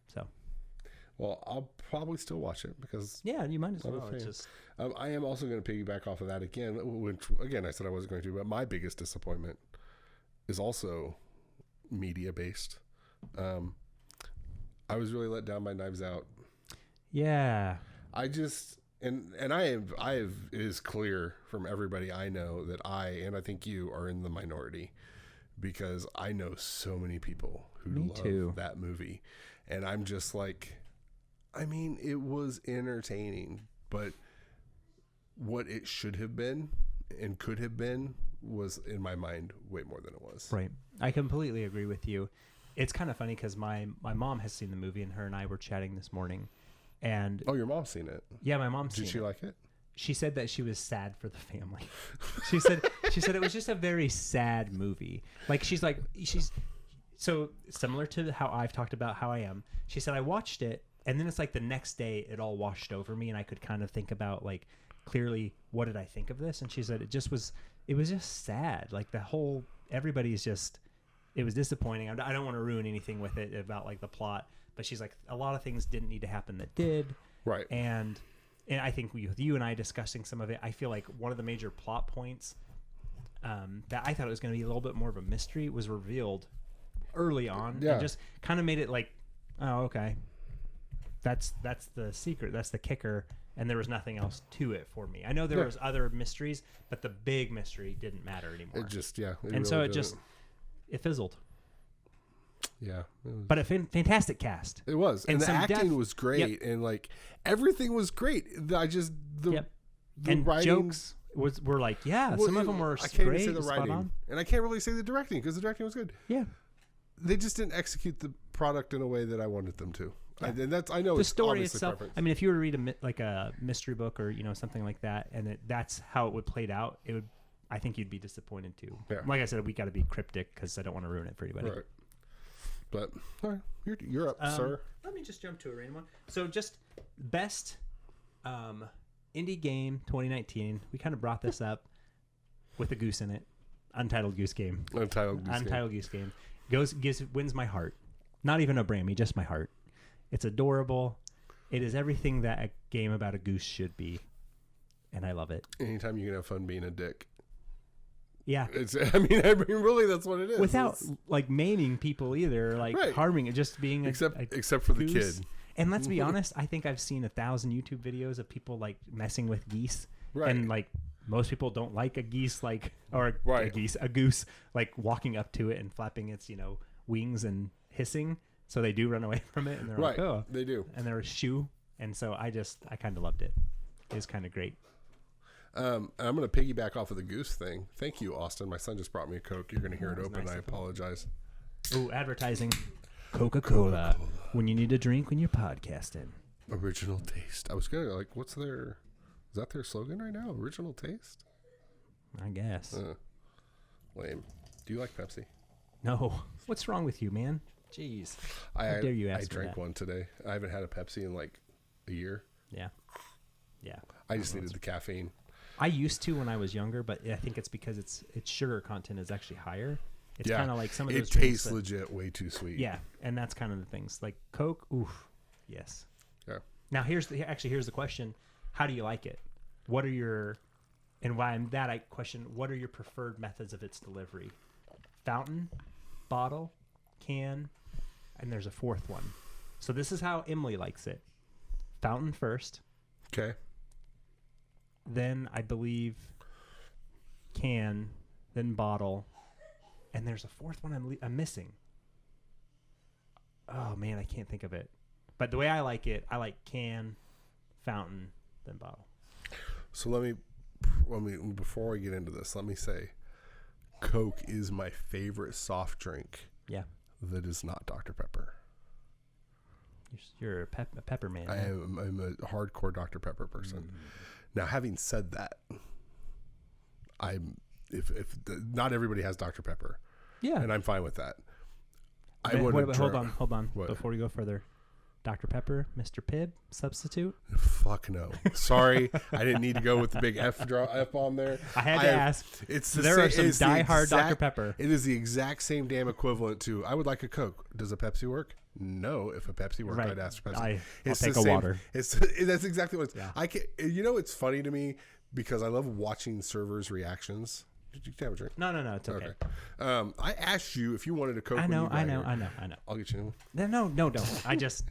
So. Well, I'll probably still watch it because. Yeah, you might as well. It's just. I am also going to piggyback off of that again, which, again, I said I wasn't going to, but my biggest disappointment is also media-based. I was really let down by Knives Out. Yeah. I just and I have it is clear from everybody I know that and I think you are in the minority, because I know so many people who love that movie, and I'm just like, I mean, it was entertaining, but what it should have been and could have been was in my mind way more than it was. Right. I completely agree with you. It's kind of funny because my mom has seen the movie, and her and I were chatting this morning. And your mom's seen it? Yeah, my mom's seen it. Did she like it? She said that she was sad for the family. She said it was just a very sad movie. Like she's so similar to how I've talked about how I am. She said I watched it, and then it's like the next day it all washed over me, and I could kind of think about like clearly what did I think of this. And she said it was just sad. Like everybody's just. It was disappointing. I don't want to ruin anything with it about like the plot, but she's like, a lot of things didn't need to happen that did. Right. And I think with you and I discussing some of it, I feel like one of the major plot points that I thought it was going to be a little bit more of a mystery was revealed early on. Yeah. And just kind of made it like, oh, okay. That's the secret. That's the kicker. And there was nothing else to it for me. I know there was other mysteries, but the big mystery didn't matter anymore. It just, it fizzled. Yeah. But a fantastic cast. It was. And the acting was great. And like everything was great. The writing, jokes were like, some of them were I can't great. even say the writing. And I can't really say the directing because the directing was good. Yeah. They just didn't execute the product in a way that I wanted them to. Yeah. And I know the it's story itself. Preference. I mean, if you were to read a mystery book or something like that, and that's how it would played out, it would. I think you'd be disappointed too. Yeah. Like I said, we got to be cryptic because I don't want to ruin it for anybody. Right. But all right, you're up, sir. Let me just jump to a random one. So just best indie game 2019. We kind of brought this up with a goose in it. Untitled Goose Game. Untitled Goose Game. Wins my heart. Not even a Brammy, just my heart. It's adorable. It is everything that a game about a goose should be, and I love it. Anytime you can have fun being a dick. Yeah. I mean, really, that's what it is. Without like maiming people either, like harming it, just being except for the kid. And let's be honest, I think I've seen 1,000 YouTube videos of people like messing with geese, and like most people don't like a geese, a goose, like walking up to it and flapping its wings and hissing. So they do run away from it, and they're like, oh, they do, and they're a shoe. And so I kind of loved it. It was kind of great. I'm going to piggyback off of the goose thing. Thank you, Austin. My son just brought me a Coke. You're going to hear it open. Nice. I apologize. Oh, advertising. Coca-Cola. When you need a drink when you're podcasting. Original taste. I was going to what's their Is that their slogan right now? Original taste? I guess. Lame. Do you like Pepsi? No. What's wrong with you, man? Jeez. How dare you ask I drank that? one today. I haven't had a Pepsi in like a year. Yeah. Yeah. I just needed the caffeine. I used to when I was younger, but I think it's because its sugar content is actually higher. It's kind of like some of those. It tastes legit way too sweet. Yeah, and that's kind of the things. Like Coke, oof, yes. Yeah. Now here's the question: how do you like it? What are your, and why I'm that I question: what are your preferred methods of its delivery? Fountain, bottle, can, and there's a fourth one. So this is how Emily likes it: fountain first. Okay. Then I believe can, then bottle. And there's a fourth one I'm missing. Oh, man, I can't think of it. But the way I like it, I like can, fountain, then bottle. So before we get into this, let me say, Coke is my favorite soft drink. Yeah. That is not Dr. Pepper. You're a pepper man. I'm a hardcore Dr. Pepper person. Now, having said that, not everybody has Dr. Pepper. Yeah. And I'm fine with that. Hold on. What? Before we go further, Dr. Pepper, Mr. Pibb, substitute? Fuck no. Sorry. I didn't need to go with the big F bomb there. I had to ask. There are some diehard Dr. Pepper. It is the exact same damn equivalent to, I would like a Coke. Does a Pepsi work? No. If a Pepsi worked, I'd ask for Pepsi. I'll take a water. That's exactly what it's. Yeah. It's funny to me because I love watching servers' reactions. Did you have a drink? No, it's okay. I asked you if you wanted a Coke. I know. I'll get you. No, don't. I just.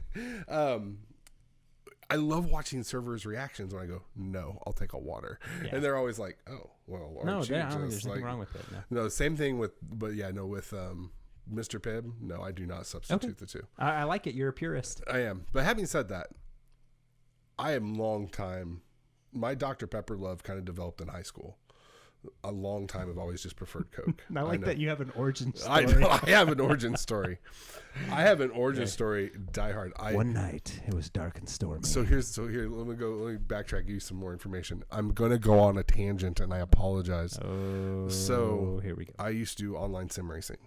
I love watching servers' reactions when I go, no, I'll take a water. Yeah. And they're always like, oh, well, no, I don't think there's nothing wrong with it. No, same thing with Mr. Pibb. No, I do not substitute the two. I like it. You're a purist. I am. But having said that, my Dr. Pepper love kind of developed in high school. A long time I've always just preferred Coke. I like that you have an origin story. I know. I have an origin story. Story. Die Hard. One night it was dark and stormy. So here. Let me backtrack. Give you some more information. I'm gonna go on a tangent, and I apologize. Oh, so here we go. I used to do online sim racing,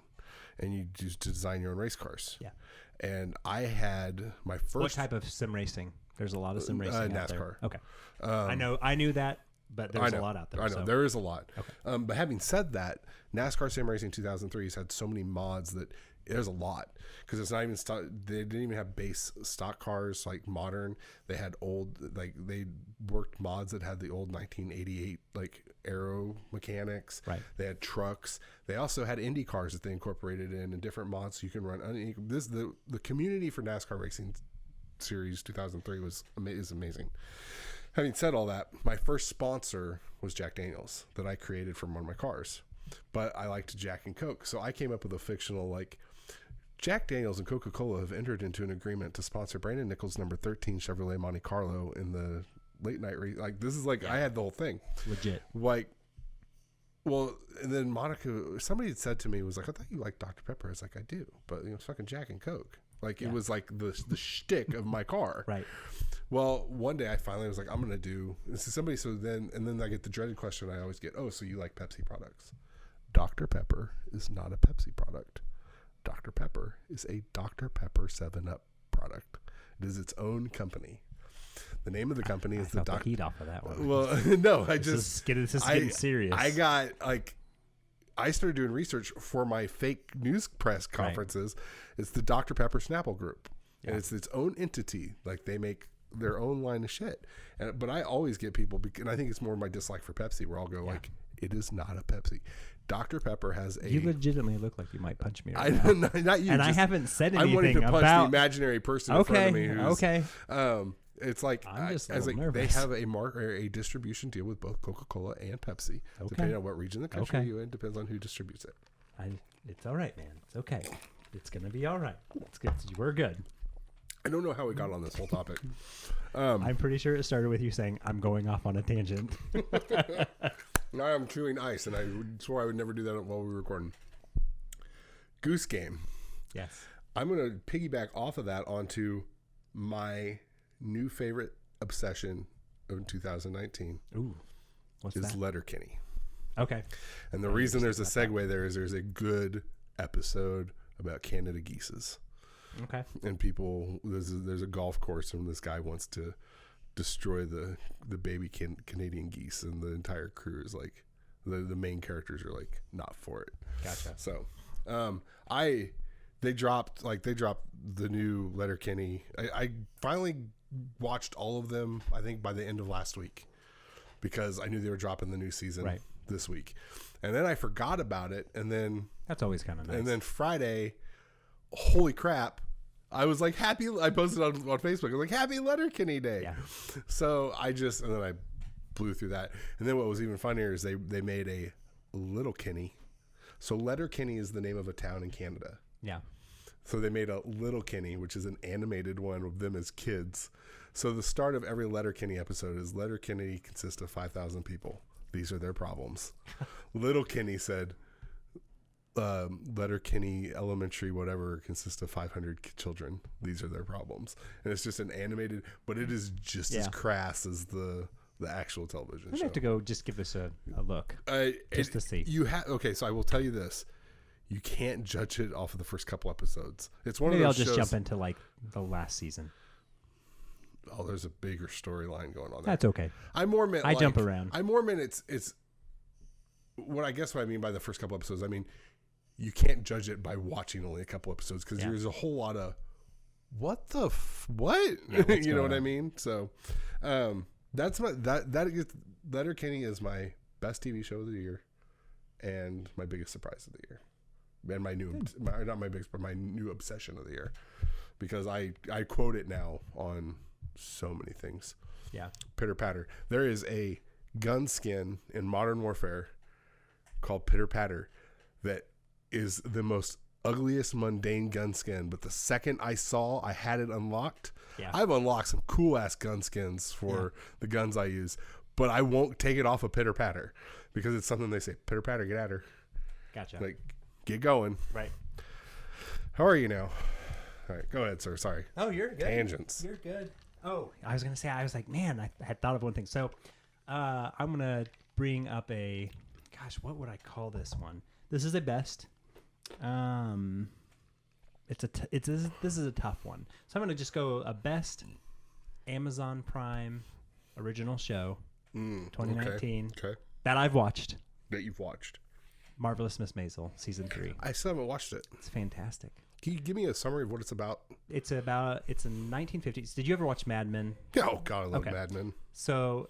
and you used to design your own race cars. Yeah. And I had my first. What type of sim racing? There's a lot of sim racing out there. NASCAR. Okay. I knew that. But there's a lot out there. I know. There is a lot. Okay. But having said that, NASCAR Sim Racing 2003 has had so many mods that there's a lot. Because it's not even they didn't even have base stock cars like modern. They had old, like they worked mods that had the old 1988 like aero mechanics. Right. They had trucks. They also had Indy cars that they incorporated in different mods so you can run. The community for NASCAR Racing Series 2003 is amazing. Having said all that, my first sponsor was Jack Daniels that I created from one of my cars. But I liked Jack and Coke. So I came up with a fictional, like, Jack Daniels and Coca-Cola have entered into an agreement to sponsor Brandon Nichols' number 13 Chevrolet Monte Carlo in the late night race. Like, this is like, I had the whole thing. Legit. Like, well, and then Monica, somebody had said to me, was like, I thought you liked Dr. Pepper. I was like, I do. But, it's fucking Jack and Coke. Like, it was like the shtick of my car. Right. Well, one day I finally was like, I'm going to do this. Then I get the dreaded question I always get, oh, so you like Pepsi products? Dr. Pepper is not a Pepsi product. Dr. Pepper is a Dr. Pepper 7-Up product. It is its own company. The name of the company is the Dr. heat off of that one. Well, no, this is getting serious. I got I started doing research for my fake news press conferences. Right. It's the Dr. Pepper Snapple Group. Yeah. And it's its own entity. Like, they make their own line of shit. But I always get people, and I think it's more my dislike for Pepsi, where I'll go like, it is not a Pepsi. Dr. Pepper has a... You legitimately look like you might punch me right now. Not you. And I haven't said anything about... I'm wanting to punch the imaginary person in front of me. Okay. It's like, I'm just nervous. They have a distribution deal with both Coca-Cola and Pepsi. Okay. Depending on what region of the country you're in, depends on who distributes it. It's all right, man. It's okay. It's going to be all right. It's good. We're good. I don't know how we got on this whole topic. I'm pretty sure it started with you saying, I'm going off on a tangent. Now I'm chewing ice, and I swore I would never do that while we were recording. Goose Game. Yes. I'm going to piggyback off of that onto my new favorite obsession of 2019 what's is that? Letterkenny. Okay. And the reason there's a segue there is there's a good episode about Canada geeses. Okay. And people, there's a golf course, and this guy wants to destroy the baby Canadian geese, and the entire crew is like, the main characters are like not for it. Gotcha. So, they dropped the new Letterkenny. I finally watched all of them, I think by the end of last week, because I knew they were dropping the new season this week, and then I forgot about it, and then that's always kind of nice. And then Friday, holy crap, I was like happy. I posted on Facebook, I was like, happy Letterkenny Day. Yeah. So and then I blew through that, and then what was even funnier is they made a Letterkenny. So Letterkenny is the name of a town in Canada. Yeah. So they made a Letterkenny, which is an animated one of them as kids. So the start of every Letterkenny episode is Letterkenny consists of 5,000 people. These are their problems. Letterkenny said, Letterkenny Elementary, whatever, consists of 500 children. These are their problems. And it's just an animated, but it is just as crass as the actual television show. We have to go just give this a look just to see. Okay, so I will tell you this. You can't judge it off of the first couple episodes. It's one Maybe of I'll those just shows, jump into like the last season. Oh, there's a bigger storyline going on there. That's okay. I jump around. I more meant it's what I mean by the first couple episodes. I mean, you can't judge it by watching only a couple episodes, because there's a whole lot of what? Yeah, you know what I mean? So that's Letterkenny is my best TV show of the year and my biggest surprise of the year. And my new obsession of the year, because I quote it now on so many things. Yeah. Pitterpatter. There is a gun skin in Modern Warfare called Pitterpatter that is the most ugliest, mundane gun skin. But the second I had it unlocked. Yeah. I've unlocked some cool ass gun skins for the guns I use, but I won't take it off of Pitterpatter because it's something they say, Pitterpatter, get at her. Gotcha. Like, get going. Right. How are you now? All right, go ahead, sir. Sorry. Oh, you're good. Tangents. You're good. Oh, I was going to say, I was like, man, I had thought of one thing. So I'm going to bring up what would I call this one? This is a best. This is a tough one. So I'm going to just go a best Amazon Prime original show, 2019, that I've watched. That you've watched. Marvelous Miss Maisel, season 3. I still haven't watched it. It's fantastic. Can you give me a summary of what it's about? It's in 1950s. Did you ever watch Mad Men? Oh, God, I love Mad Men. So,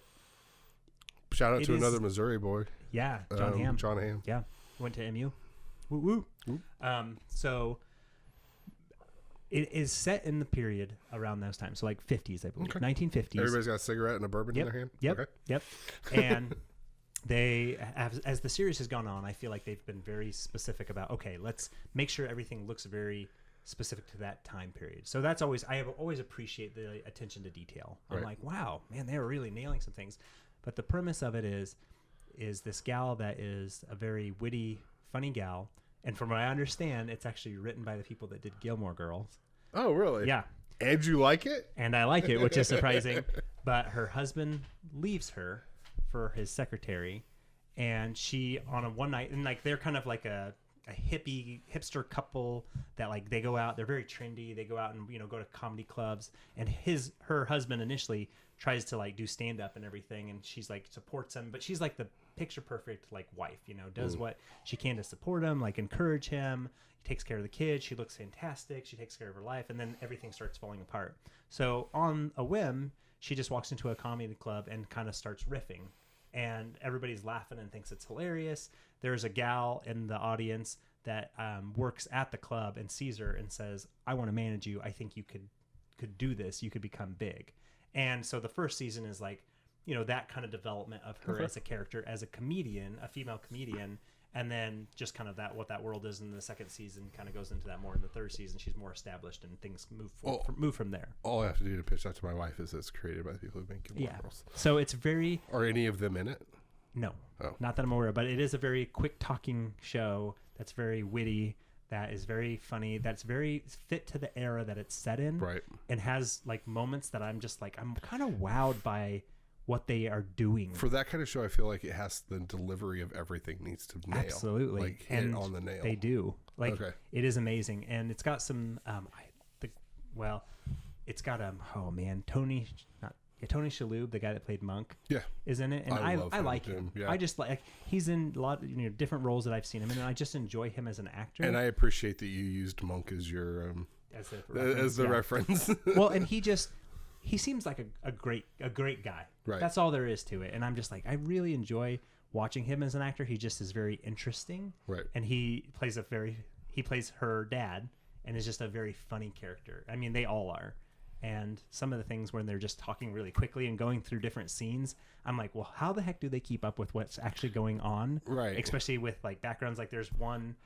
shout out to another Missouri boy. Yeah, John Hamm. John Hamm. Yeah, went to MU. Woo woo. So, it is set in the period around those times. So, like 50s, I believe. 1950s. Everybody's got a cigarette and a bourbon in their hand? Yep. And they have, as the series has gone on, I feel like they've been very specific about, okay, let's make sure everything looks very specific to that time period. So that's I have always appreciate the attention to detail. I'm like, wow, man, they were really nailing some things. But the premise of it is this gal that is a very witty, funny gal. And from what I understand, it's actually written by the people that did Gilmore Girls. Oh, really? Yeah. And you like it? And I like it, which is surprising. But her husband leaves her for his secretary, and she on a one night, and like they're kind of like a hipster couple that like they go out, they're very trendy, they go out and go to comedy clubs, and her husband initially tries to like do stand up and everything, and she's like supports him, but she's like the picture perfect like wife, does what she can to support him, like encourage him, takes care of the kids, she looks fantastic, she takes care of her life, and then everything starts falling apart. So on a whim, she just walks into a comedy club and kind of starts riffing, and everybody's laughing and thinks it's hilarious. There's a gal in the audience that works at the club and sees her and says, I want to manage you. I think you could do this. You could become big. And so the first season is like, that kind of development of her as a character, as a comedian, a female comedian. And then just kind of what that world is in the second season kind of goes into that more. In the third season, she's more established and things move from there. All I have to do to pitch that to my wife is it's created by the people who make Gilmore Girls. So it's very... Are any of them in it? No. Not that I'm aware of, but it is a very quick talking show that's very witty, that is very funny, that's very fit to the era that it's set in. Right. And has like moments that I'm just like, I'm kind of wowed by what they are doing. For that kind of show, I feel like it has the delivery of everything needs to nail. Absolutely. Like hit it on the nail. They do. Like Okay. it is amazing. And it's got some it's got Tony Shalhoub, the guy that played Monk, is in it. And I like him. Yeah. I just like he's in a lot of different roles that I've seen him in, and I just enjoy him as an actor. And I appreciate that you used Monk as your as the reference. Well, and he seems like a great guy. Right. That's all there is to it. And I'm just like, I really enjoy watching him as an actor. He just is very interesting. Right. And he plays her dad, and is just a very funny character. I mean, they all are. And some of the things when they're just talking really quickly and going through different scenes, I'm like, well, how the heck do they keep up with what's actually going on? Right. Especially with like backgrounds. Like there's one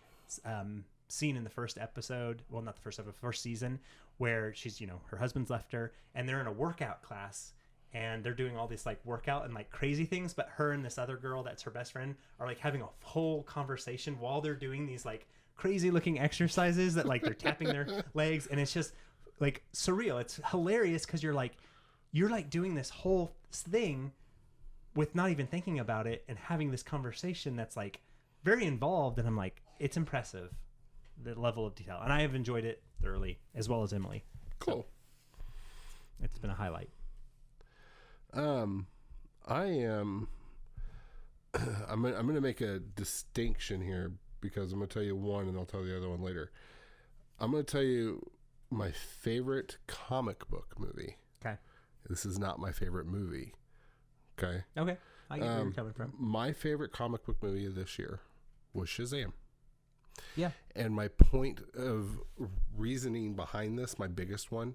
scene in the first episode, well, not the first episode, first season, where she's, her husband's left her, and they're in a workout class, and they're doing all this like workout and like crazy things, but her and this other girl that's her best friend are like having a whole conversation while they're doing these like crazy looking exercises that like they're tapping their legs, and it's just like surreal. It's hilarious because you're like doing this whole thing with not even thinking about it and having this conversation that's like very involved, and I'm like, it's impressive, the level of detail, and I have enjoyed it thoroughly, as well as Emily. Cool. So, it's been a highlight. I am I'm going to make a distinction here, because I'm going to tell you one and I'll tell the other one later. I'm going to tell you my favorite comic book movie. Okay. This is not my favorite movie. Okay. Okay. I get where you're coming from. My favorite comic book movie of this year was Shazam. Yeah. And my point of reasoning behind this, my biggest one,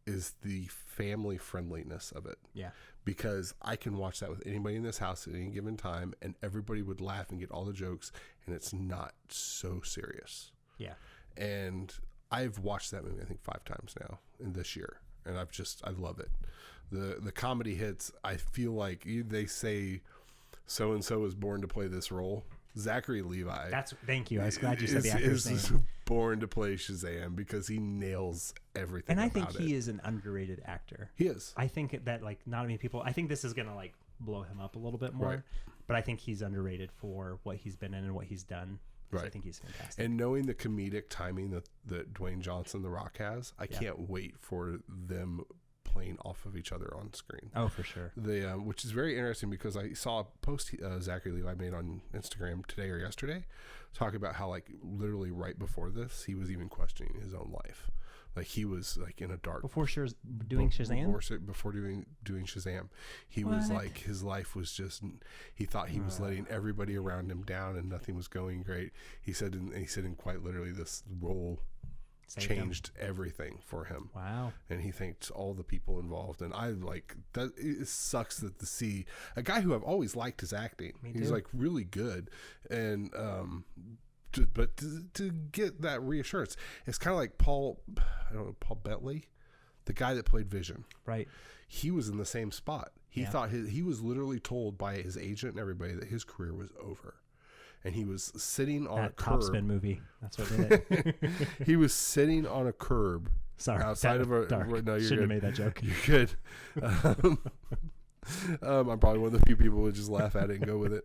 is the family friendliness of it. Yeah. Because I can watch that with anybody in this house at any given time, and everybody would laugh and get all the jokes, and it's not so serious. Yeah. And I've watched that movie, I think, 5 times now in this year, and I love it. The comedy hits. I feel like they say so and so is born to play this role. Zachary Levi. Thank you. I was glad you said the actor's name. Is born to play Shazam because he nails everything. And I think he is an underrated actor. He is. I think that like not many people. I think this is gonna like blow him up a little bit more, but I think he's underrated for what he's been in and what he's done. Right. So I think he's fantastic. And knowing the comedic timing that Dwayne Johnson, The Rock, has, I can't wait for them playing off of each other on screen. Oh, for sure. Which is very interesting, because I saw a post Zachary Levi made on Instagram today or yesterday, talking about how like literally right before this, he was even questioning his own life. Like he was like in a dark before doing Shazam. Before doing Shazam, he was like, his life was just. He thought he was letting everybody around him down, and nothing was going great. He said in quite literally, this role changed everything for him. Wow. And he thanked all the people involved, and I like that. It sucks that to see a guy who I've always liked his acting. He's like really good, and but to get that reassurance, it's kind of like Paul Bettany, the guy that played Vision. Right. He was in the same spot. He thought he was literally told by his agent and everybody that his career was over. And he was sitting on a curb. Topspin movie. That's what did it. He was sitting on a curb. Sorry. Outside of a dark. No, you're Shouldn't good. have made that joke. You're good. I'm probably one of the few people who would just laugh at it and go with it.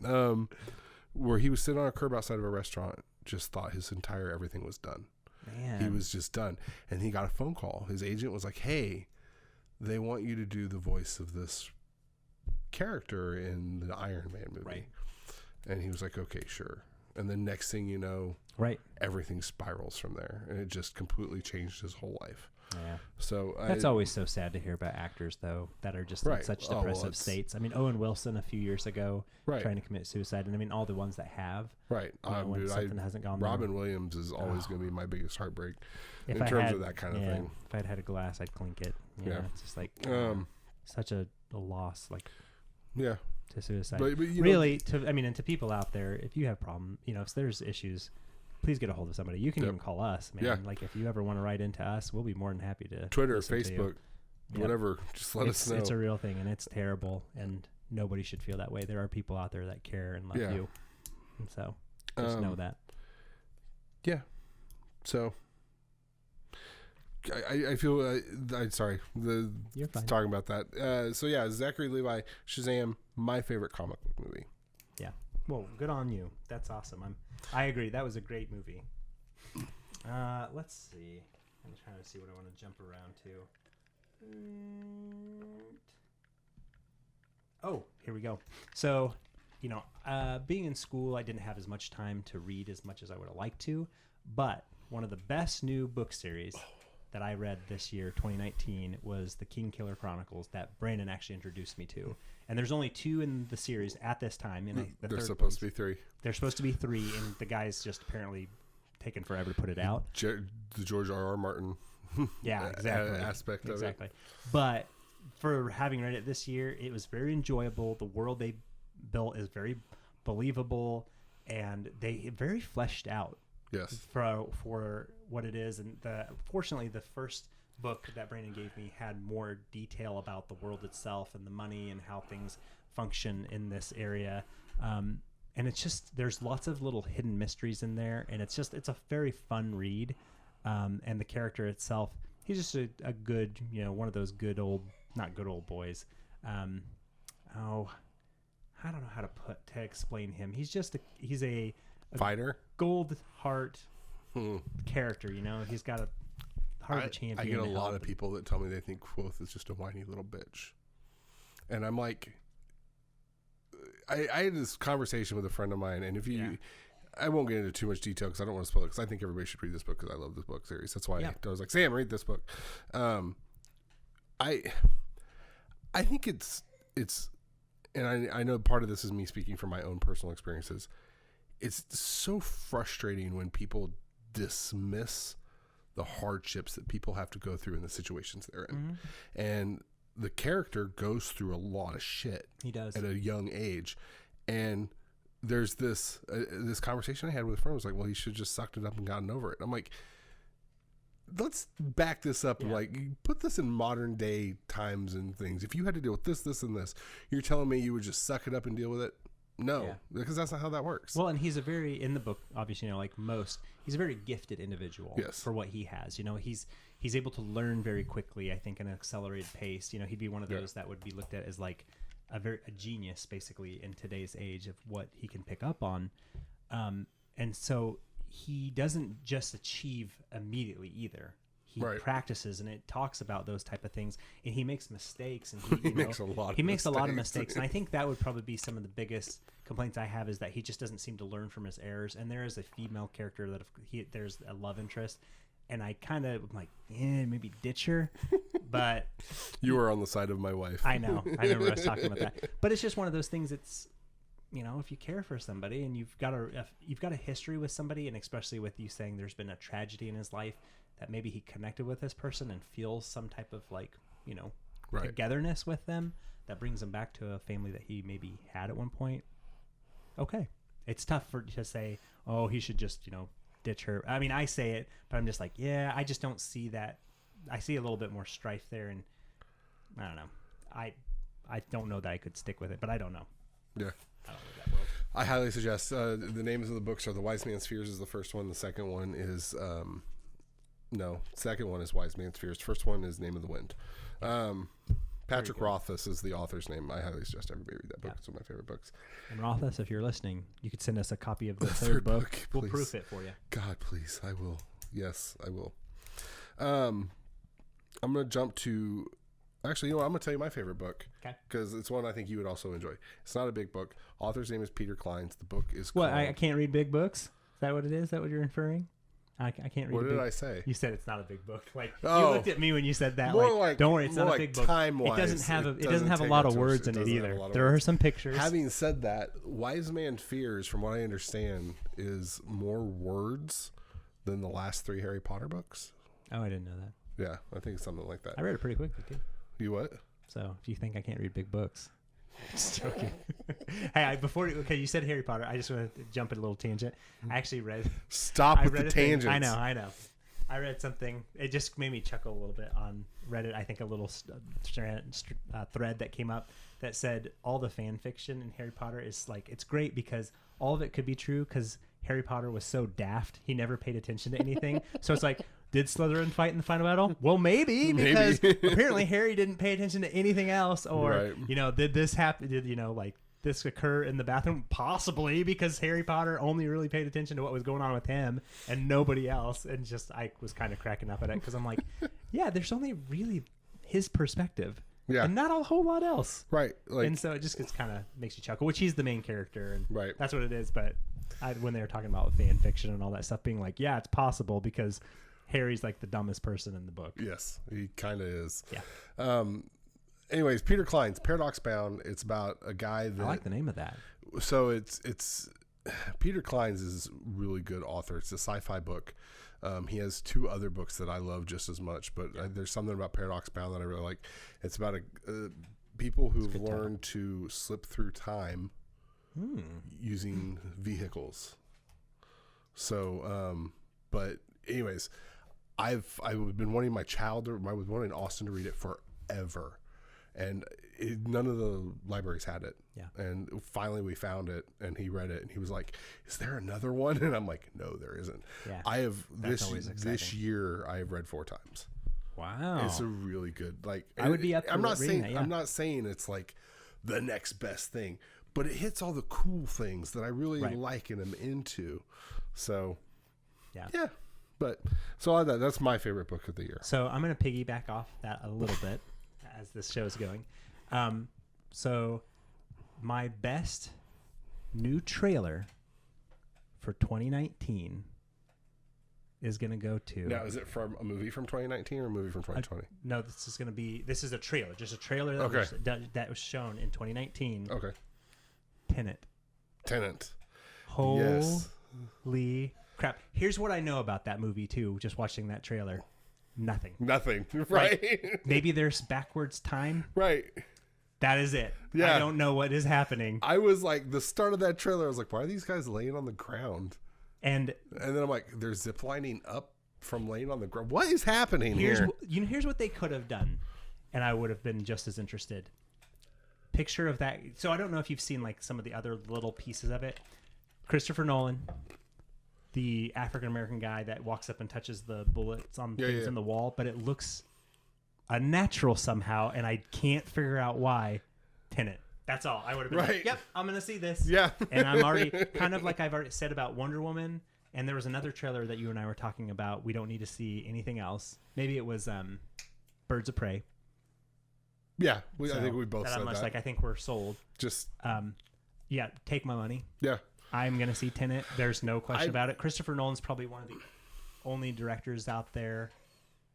Where he was sitting on a curb outside of a restaurant, just thought his entire everything was done. Man. He was just done. And he got a phone call. His agent was like, hey, they want you to do the voice of this character in the Iron Man movie. Right. And he was like, okay, sure. And the next thing you know, everything spirals from there. And it just completely changed his whole life. Yeah. So that's always so sad to hear about actors, though, that are just in such depressive states. I mean, Owen Wilson a few years ago trying to commit suicide. And I mean, all the ones that have. Right. When something hasn't gone Robin Williams is always going to be my biggest heartbreak in terms of that kind of thing. If I'd had a glass, I'd clink it. It's just like such a loss. Like, to suicide. But really, and to people out there, if you have problem, if there's issues, please get a hold of somebody. You can even call us, man. Yeah. Like if you ever want to write into us, we'll be more than happy to. Twitter, Facebook, whatever. Just let us know. It's a real thing, and it's terrible, and nobody should feel that way. There are people out there that care and love you, and so just know that. Yeah. So I feel I'm sorry. You're fine. Talking about that. So yeah, Zachary Levi, Shazam, my favorite comic book movie. Yeah. Well, good on you. That's awesome. I agree. That was a great movie. Let's see. I'm trying to see what I want to jump around to. Oh, here we go. So, being in school, I didn't have as much time to read as much as I would have liked to. But one of the best new book series that I read this year, 2019, was the Kingkiller Chronicles that Brandon actually introduced me to. And there's only 2 in the series at this time. And There's supposed to be 3. There's supposed to be 3, and the guy's just apparently taken forever to put it out. The George R.R. Martin yeah, exactly. aspect of it. Exactly. But for having read it this year, it was very enjoyable. The world they built is very believable, and they very fleshed out. Yes. For what it is, and fortunately, the first book that Brandon gave me had more detail about the world itself and the money and how things function in this area. And it's just, there's lots of little hidden mysteries in there, and it's a very fun read. And the character itself, he's just a good, one of those not good old boys. I don't know how to explain him. He's a fighter, gold heart character. He's got a heart of a champion. I get a lot of people that tell me they think Quoth is just a whiny little bitch, and I'm like, I had this conversation with a friend of mine, and I won't get into too much detail because I don't want to spoil it, because I think everybody should read this book because I love this book series. That's why I was like, Sam, read this book. I think it's, and I know part of this is me speaking from my own personal experiences. It's so frustrating when people dismiss the hardships that people have to go through in the situations they're in. Mm-hmm. And the character goes through a lot of shit. He does. At a young age. And there's this conversation I had with a friend. I was like, well, he should have just sucked it up and gotten over it. I'm like, let's back this up. Yeah. Like, put this in modern day times and things. If you had to deal with this, and this, you're telling me you would just suck it up and deal with it? No, because that's not how that works. Well, and he's in the book, obviously, like most, he's a very gifted individual for what he has. He's able to learn very quickly, I think, at an accelerated pace. He'd be one of those that would be looked at as like a genius, basically, in today's age of what he can pick up on. And so he doesn't just achieve immediately either. He practices, and it talks about those type of things, and he makes mistakes, and he makes a lot of mistakes. And I think that would probably be some of the biggest complaints I have, is that he just doesn't seem to learn from his errors. And there is a female character that there's a love interest, and I kind of like, maybe ditch her, but you were on the side of my wife. I know. I remember us talking about that, but it's just one of those things. It's, if you care for somebody and you've got a history with somebody, and especially with you saying there's been a tragedy in his life, that maybe he connected with this person and feels some type of togetherness with them that brings him back to a family that he maybe had at one point. Okay. It's tough to say, oh, he should just, ditch her. I mean, I say it, but I'm just like, I just don't see that. I see a little bit more strife there, and I don't know. I don't know that I could stick with it, but I don't know. Yeah. I don't know that world. I highly suggest, the names of the books are The Wise Man's Fears is the first one. The second one is, second one is Wise Man's Fears. First one is Name of the Wind. Patrick Rothfuss is the author's name. I highly suggest everybody read that book. It's one of my favorite books. And Rothfuss, if you're listening, you could send us a copy of the third book. We'll proof it for you. God, please. I will. Yes, I will. I'm going to jump to... Actually, I'm going to tell you my favorite book. Okay. Because it's one I think you would also enjoy. It's not a big book. Author's name is Peter Kleins. The book is called... What, I can't read big books? Is that what it is? Is that what you're inferring? I can't read. What did I say? You said it's not a big book. Like, you looked at me when you said that. Don't worry, it's not a big book. Time-wise, it doesn't have a lot of words in it either. There are some pictures. Having said that, Wise Man Fears, from what I understand, is more words than the last 3 Harry Potter books. Oh, I didn't know that. Yeah, I think it's something like that. I read it pretty quickly too. You what? So if you think I can't read big books. Just joking. Hey, you said Harry Potter. I just want to jump at a little tangent. I actually read. Stop with the tangents. I know. I read something. It just made me chuckle a little bit on Reddit. I think a little thread that came up that said all the fan fiction in Harry Potter is like, it's great because all of it could be true because Harry Potter was so daft. He never paid attention to anything. So it's like, Did Slytherin fight in the final battle? Well, maybe because apparently Harry didn't pay attention to anything else. Or, did this happen? Did, like this occur in the bathroom? Possibly because Harry Potter only really paid attention to what was going on with him and nobody else. And I was kind of cracking up at it because I'm like, yeah, there's only really his perspective. Yeah. And not a whole lot else. Right. And so it just kind of makes you chuckle, which he's the main character. And that's what it is. But when they were talking about fan fiction and all that stuff, being like, yeah, it's possible because Harry's like the dumbest person in the book. Yes, he kind of is. Yeah. Anyways, Peter Klein's Paradox Bound. It's about a guy that... I like the name of that. So it's Peter Klein's is a really good author. It's a sci-fi book. He has 2 other books that I love just as much, but there's something about Paradox Bound that I really like. It's about people who've learned to slip through time using vehicles. So, but anyways, I've been wanting I was wanting Austin to read it forever, and none of the libraries had it. Yeah. And finally we found it, and he read it, and he was like, "Is there another one?" And I'm like, "No, there isn't." Yeah. I have this year I have read 4 times. Wow. It's a really good, like, I would be up for I'm not reading saying that, yeah. I'm not saying it's like the next best thing, but it hits all the cool things that I really like and am into. So yeah. But so that's my favorite book of the year. So I'm going to piggyback off that a little bit as this show is going. So my best new trailer for 2019 is going to go to... Now, is it from a movie from 2019 or a movie from 2020? No, this is a trailer. Just a trailer that was shown in 2019. Okay. Tenet. Holy crap. Here's what I know about that movie, too, just watching that trailer. Nothing. Right? Maybe there's backwards time. Right. That is it. Yeah. I don't know what is happening. I was like, the start of that trailer, I was like, why are these guys laying on the ground? And then I'm like, they're ziplining up from laying on the ground. What is happening here? Here's what they could have done, and I would have been just as interested. Picture of that. So I don't know if you've seen like some of the other little pieces of it. Christopher Nolan, the African-American guy that walks up and touches the bullets on things in the wall, but it looks unnatural somehow, and I can't figure out why. Tenet. That's all. I would have been like, yep, I'm going to see this. Yeah. And I'm already, kind of like I've already said about Wonder Woman, and there was another trailer that you and I were talking about. We don't need to see anything else. Maybe it was Birds of Prey. Yeah, I think we both said I'm that. like, I think we're sold. Just... yeah, take my money. Yeah. I'm going to see Tenet. There's no question about it. Christopher Nolan's probably one of the only directors out there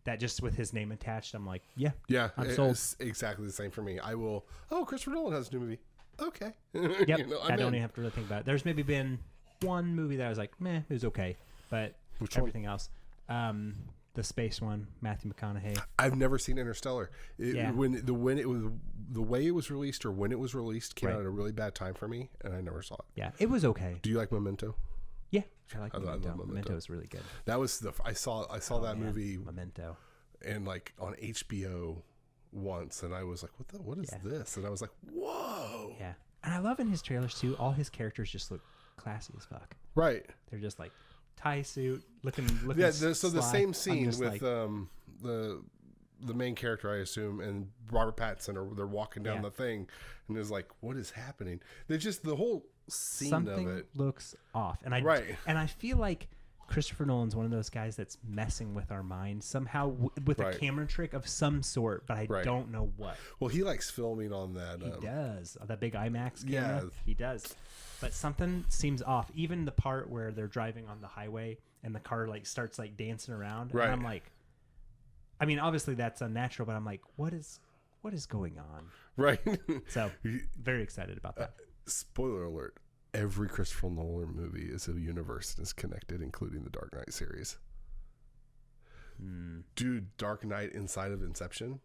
that just with his name attached, I'm like, yeah, I'm sold. It's exactly the same for me. I will, Christopher Nolan has a new movie. Okay. Yep. I don't even have to really think about it. There's maybe been one movie that I was like, meh, it was okay. But everything else, the space one, Matthew McConaughey. I've never seen Interstellar. When the way it was released or when it was released came out at a really bad time for me, and I never saw it. Yeah, it was okay. Do you like Memento? Yeah, I like Memento. Memento is really good. That was I saw that movie Memento, and like on HBO once, and I was like, what is this? And I was like, whoa. Yeah, and I love in his trailers too. All his characters just look classy as fuck. Right. They're just like tie suit looking. Yeah. So the same scene with the main character, I assume, and Robert Pattinson, they're walking down the thing, and there's like, what is happening? They're just the whole scene something of it looks off, and I feel like Christopher Nolan's one of those guys that's messing with our minds somehow with a camera trick of some sort, but I don't know what. Well, he likes filming on that. He does. That big IMAX camera. Yeah. He does. But something seems off. Even the part where they're driving on the highway and the car like starts like dancing around, and I'm like, I mean, obviously that's unnatural, but I'm like, what is going on? Right. So very excited about that. Spoiler alert. Every Christopher Nolan movie is a universe and is connected, including the Dark Knight series. Dude, Dark Knight inside of Inception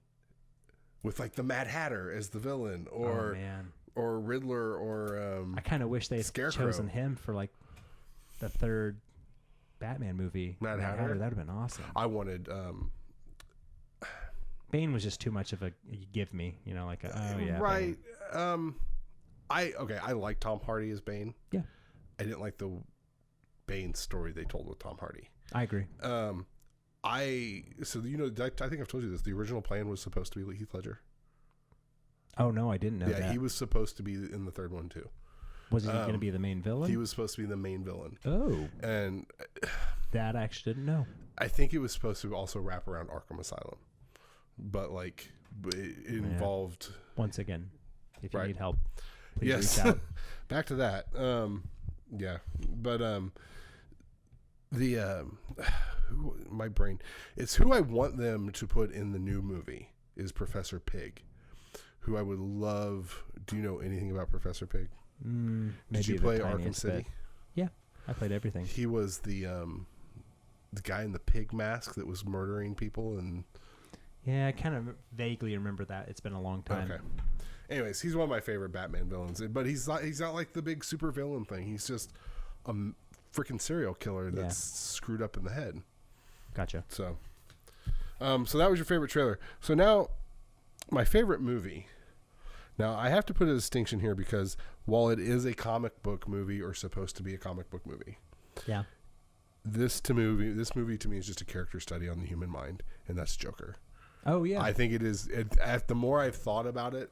with like the Mad Hatter as the villain, or Riddler, or I kind of wish they'd Scarecrow. chosen him for like the third Batman movie. Mad Hatter? That would have been awesome. I wanted Bane was just too much of a give me, like right. Bane. I like Tom Hardy as Bane. Yeah. I didn't like the Bane story they told with Tom Hardy. I agree. So you know, I think I've told you this. The original plan was supposed to be Heath Ledger. Oh no, I didn't know that. Yeah, he was supposed to be in the third one too. Was he going to be the main villain? He was supposed to be the main villain. Oh, and that I actually didn't know. I think it was supposed to also wrap around Arkham Asylum, but it involved. Once again, if you Right. need help, please Yes. reach out. Back to that. Yeah, but my brain. It's who I want them to put in the new movie is Professor Pig, who I would love. Do you know anything about Professor Pig? Maybe Did you play Arkham City? Bit. Yeah, I played everything. He was the guy in the pig mask that was murdering people and. Yeah, I kind of vaguely remember that. It's been a long time. Okay. Anyways, he's one of my favorite Batman villains, but he's not like the big super villain thing. He's just a freaking serial killer that's screwed up in the head. Gotcha. So that was your favorite trailer. So now, my favorite movie. Now, I have to put a distinction here because while it is a comic book movie or supposed to be a comic book movie, yeah, this movie to me is just a character study on the human mind, and that's Joker. Oh yeah, I think it is. The more I've thought about it,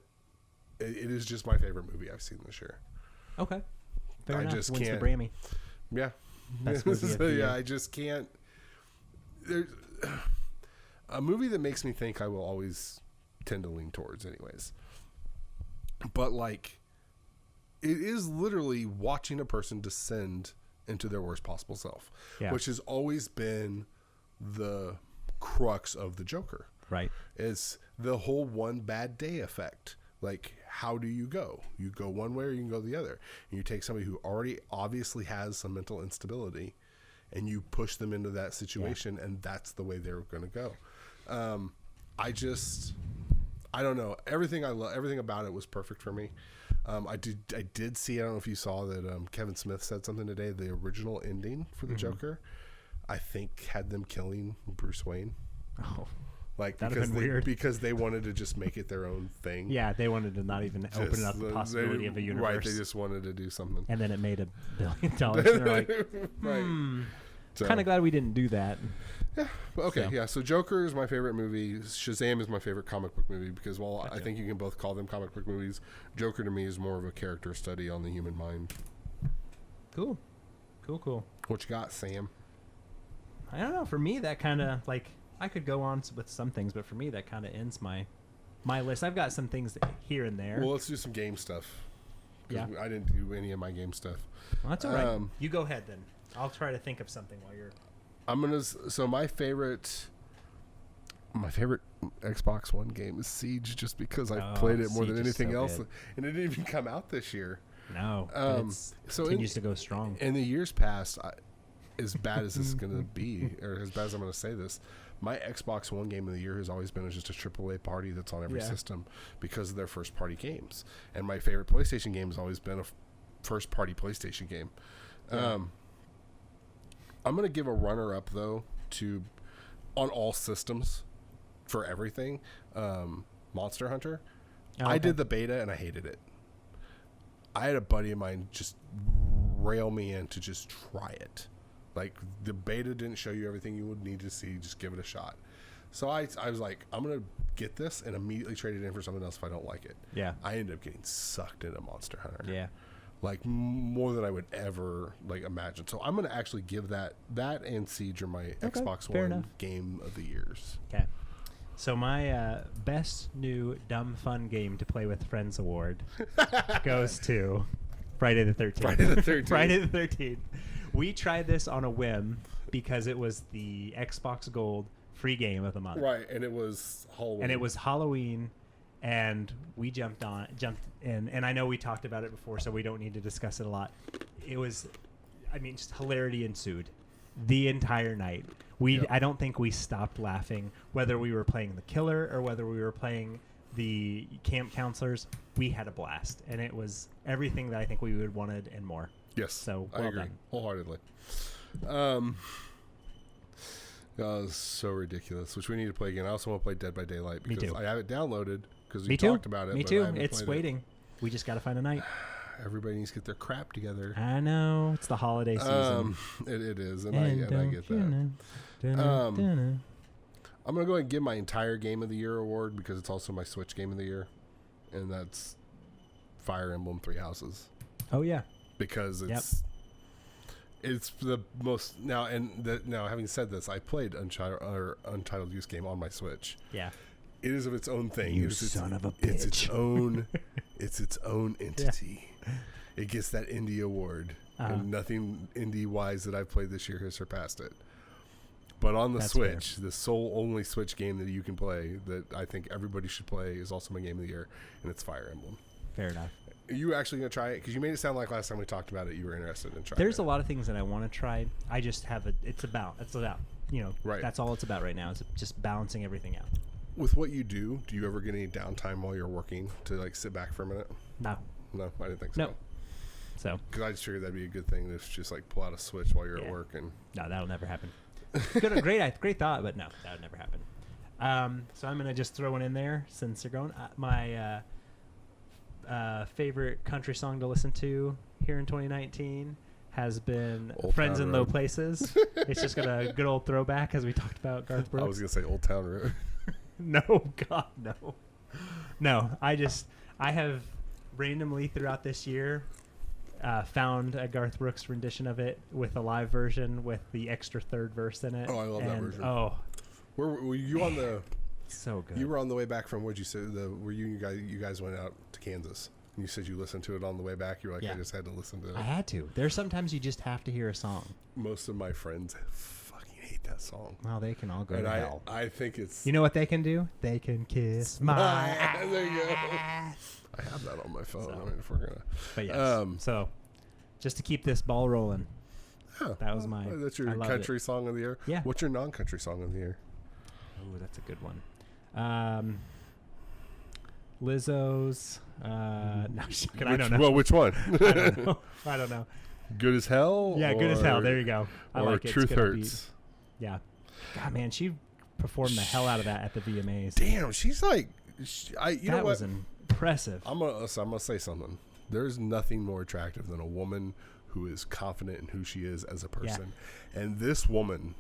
it is just my favorite movie I've seen this year. Okay, fair I enough. just Wins can't. the Grammy. Yeah, Best movie of the year. I just can't. There's a movie that makes me think I will always tend to lean towards, anyways. But it is literally watching a person descend into their worst possible self, which has always been the crux of the Joker. Right. It's the whole one bad day effect. Like, how do you go? You go one way or you can go the other. And you take somebody who already obviously has some mental instability and you push them into that situation, and that's the way they're going to go. I don't know. Everything about it was perfect for me. I did see, I don't know if you saw that Kevin Smith said something today, the original ending for the Joker, I think had them killing Bruce Wayne. Oh. Because they wanted to just make it their own thing. Yeah, they wanted to not even open up the possibility of a universe. Right, they just wanted to do something. And then it made $1 billion. And they're like, right. So, kind of glad we didn't do that. Yeah. Okay. So Joker is my favorite movie. Shazam is my favorite comic book movie because while I think you can both call them comic book movies, Joker to me is more of a character study on the human mind. Cool. What you got, Sam? I don't know. For me, that kind of I could go on with some things, but for me, that kind of ends my list. I've got some things here and there. Well, let's do some game stuff. Yeah. I didn't do any of my game stuff. Well, that's all right. You go ahead then. I'll try to think of something while you're... So my favorite Xbox One game is Siege, just because I played it more than anything else, good. and it didn't even come out this year. No, so continues to go strong. In the years past, as bad as this is going to be, or as bad as I'm going to say this, my Xbox One game of the year has always been just a AAA party that's on every system because of their first party games. And my favorite PlayStation game has always been a first party PlayStation game. Yeah. I'm going to give a runner up though to on all systems for everything. Monster Hunter. Oh, okay. I did the beta and I hated it. I had a buddy of mine just rail me in to just try it. Like, the beta didn't show you everything you would need to see. Just give it a shot. So I was like, I'm going to get this and immediately trade it in for something else if I don't like it. Yeah. I ended up getting sucked into Monster Hunter. Yeah. Like, more than I would ever, imagine. So I'm going to actually give that and Siege are my Xbox One game of the years. Okay. So my best new dumb fun game to play with friends award goes to Friday the 13th. Friday the 13th. We tried this on a whim because it was the Xbox Gold free game of the month. Right, and it was Halloween. And we jumped in, and I know we talked about it before, so we don't need to discuss it a lot. It was, just hilarity ensued the entire night. I don't think we stopped laughing, whether we were playing the killer or whether we were playing the camp counselors. We had a blast, and it was everything that I think we would wanted and more. Yes, so I agree wholeheartedly. That was so ridiculous, which we need to play again. I also want to play Dead by Daylight because I have it downloaded because we talked about it. Me too. It's waiting. We just got to find a night. everybody needs to get their crap together. I know. It's the holiday season. It is, and I get that. I'm going to go ahead and give my entire Game of the Year award because it's also my Switch Game of the Year, and that's Fire Emblem Three Houses. Oh, yeah. Because it's the most... Now, having said this, I played Untitled Goose Game on my Switch. Yeah. It is of its own thing. You son of a bitch. It's its own entity. Yeah. It gets that indie award, and nothing indie-wise that I've played this year has surpassed it. But on the Switch, the sole only Switch game that you can play that I think everybody should play is also my Game of the Year, and it's Fire Emblem. Fair enough. Are you actually going to try it? Because you made it sound like last time we talked about it, you were interested in trying There's a lot of things that I want to try. I just have it's about, right. That's all it's about right now is just balancing everything out. With what you do you ever get any downtime while you're working to like sit back for a minute? No, I didn't think so. No. So. Because I just figured that'd be a good thing to just like pull out a Switch while you're at work. And no, that'll never happen. Great thought, but no, that would never happen. So I'm gonna just throw one in there since you're going. My favorite country song to listen to here in 2019 has been Old Friends Town in Road. Low Places. It's just got a good old throwback as we talked about Garth Brooks. I was gonna say Old Town Road. No, God, no. I have randomly throughout this year found a Garth Brooks rendition of it with a live version with the extra third verse in it. Oh, I love that version. Oh, were you on the? So good. You were on the way back from what'd you say? You guys went out to Kansas. And you said you listened to it on the way back. You were like, I just had to listen to it. I had to. There's sometimes you just have to hear a song. Most of my friends fucking hate that song. Well, they can all go to hell. I think it's... You know what they can do? They can kiss my ass. There you go. I have that on my phone. So, I mean, if we're gonna... But yes. So, just to keep this ball rolling. Yeah, that was my... That's your country song of the year? Yeah. What's your non-country song of the year? Oh, that's a good one. Lizzo's... no, I don't know. Well, which one? I don't know. Good as Hell? Yeah, Good as Hell. There you go. I like it. Truth Hurts. Yeah. God, man, she performed the hell out of that at the VMAs. Damn, she's like... you know what? That was impressive. I'm gonna say something. There's nothing more attractive than a woman who is confident in who she is as a person. Yeah. And this woman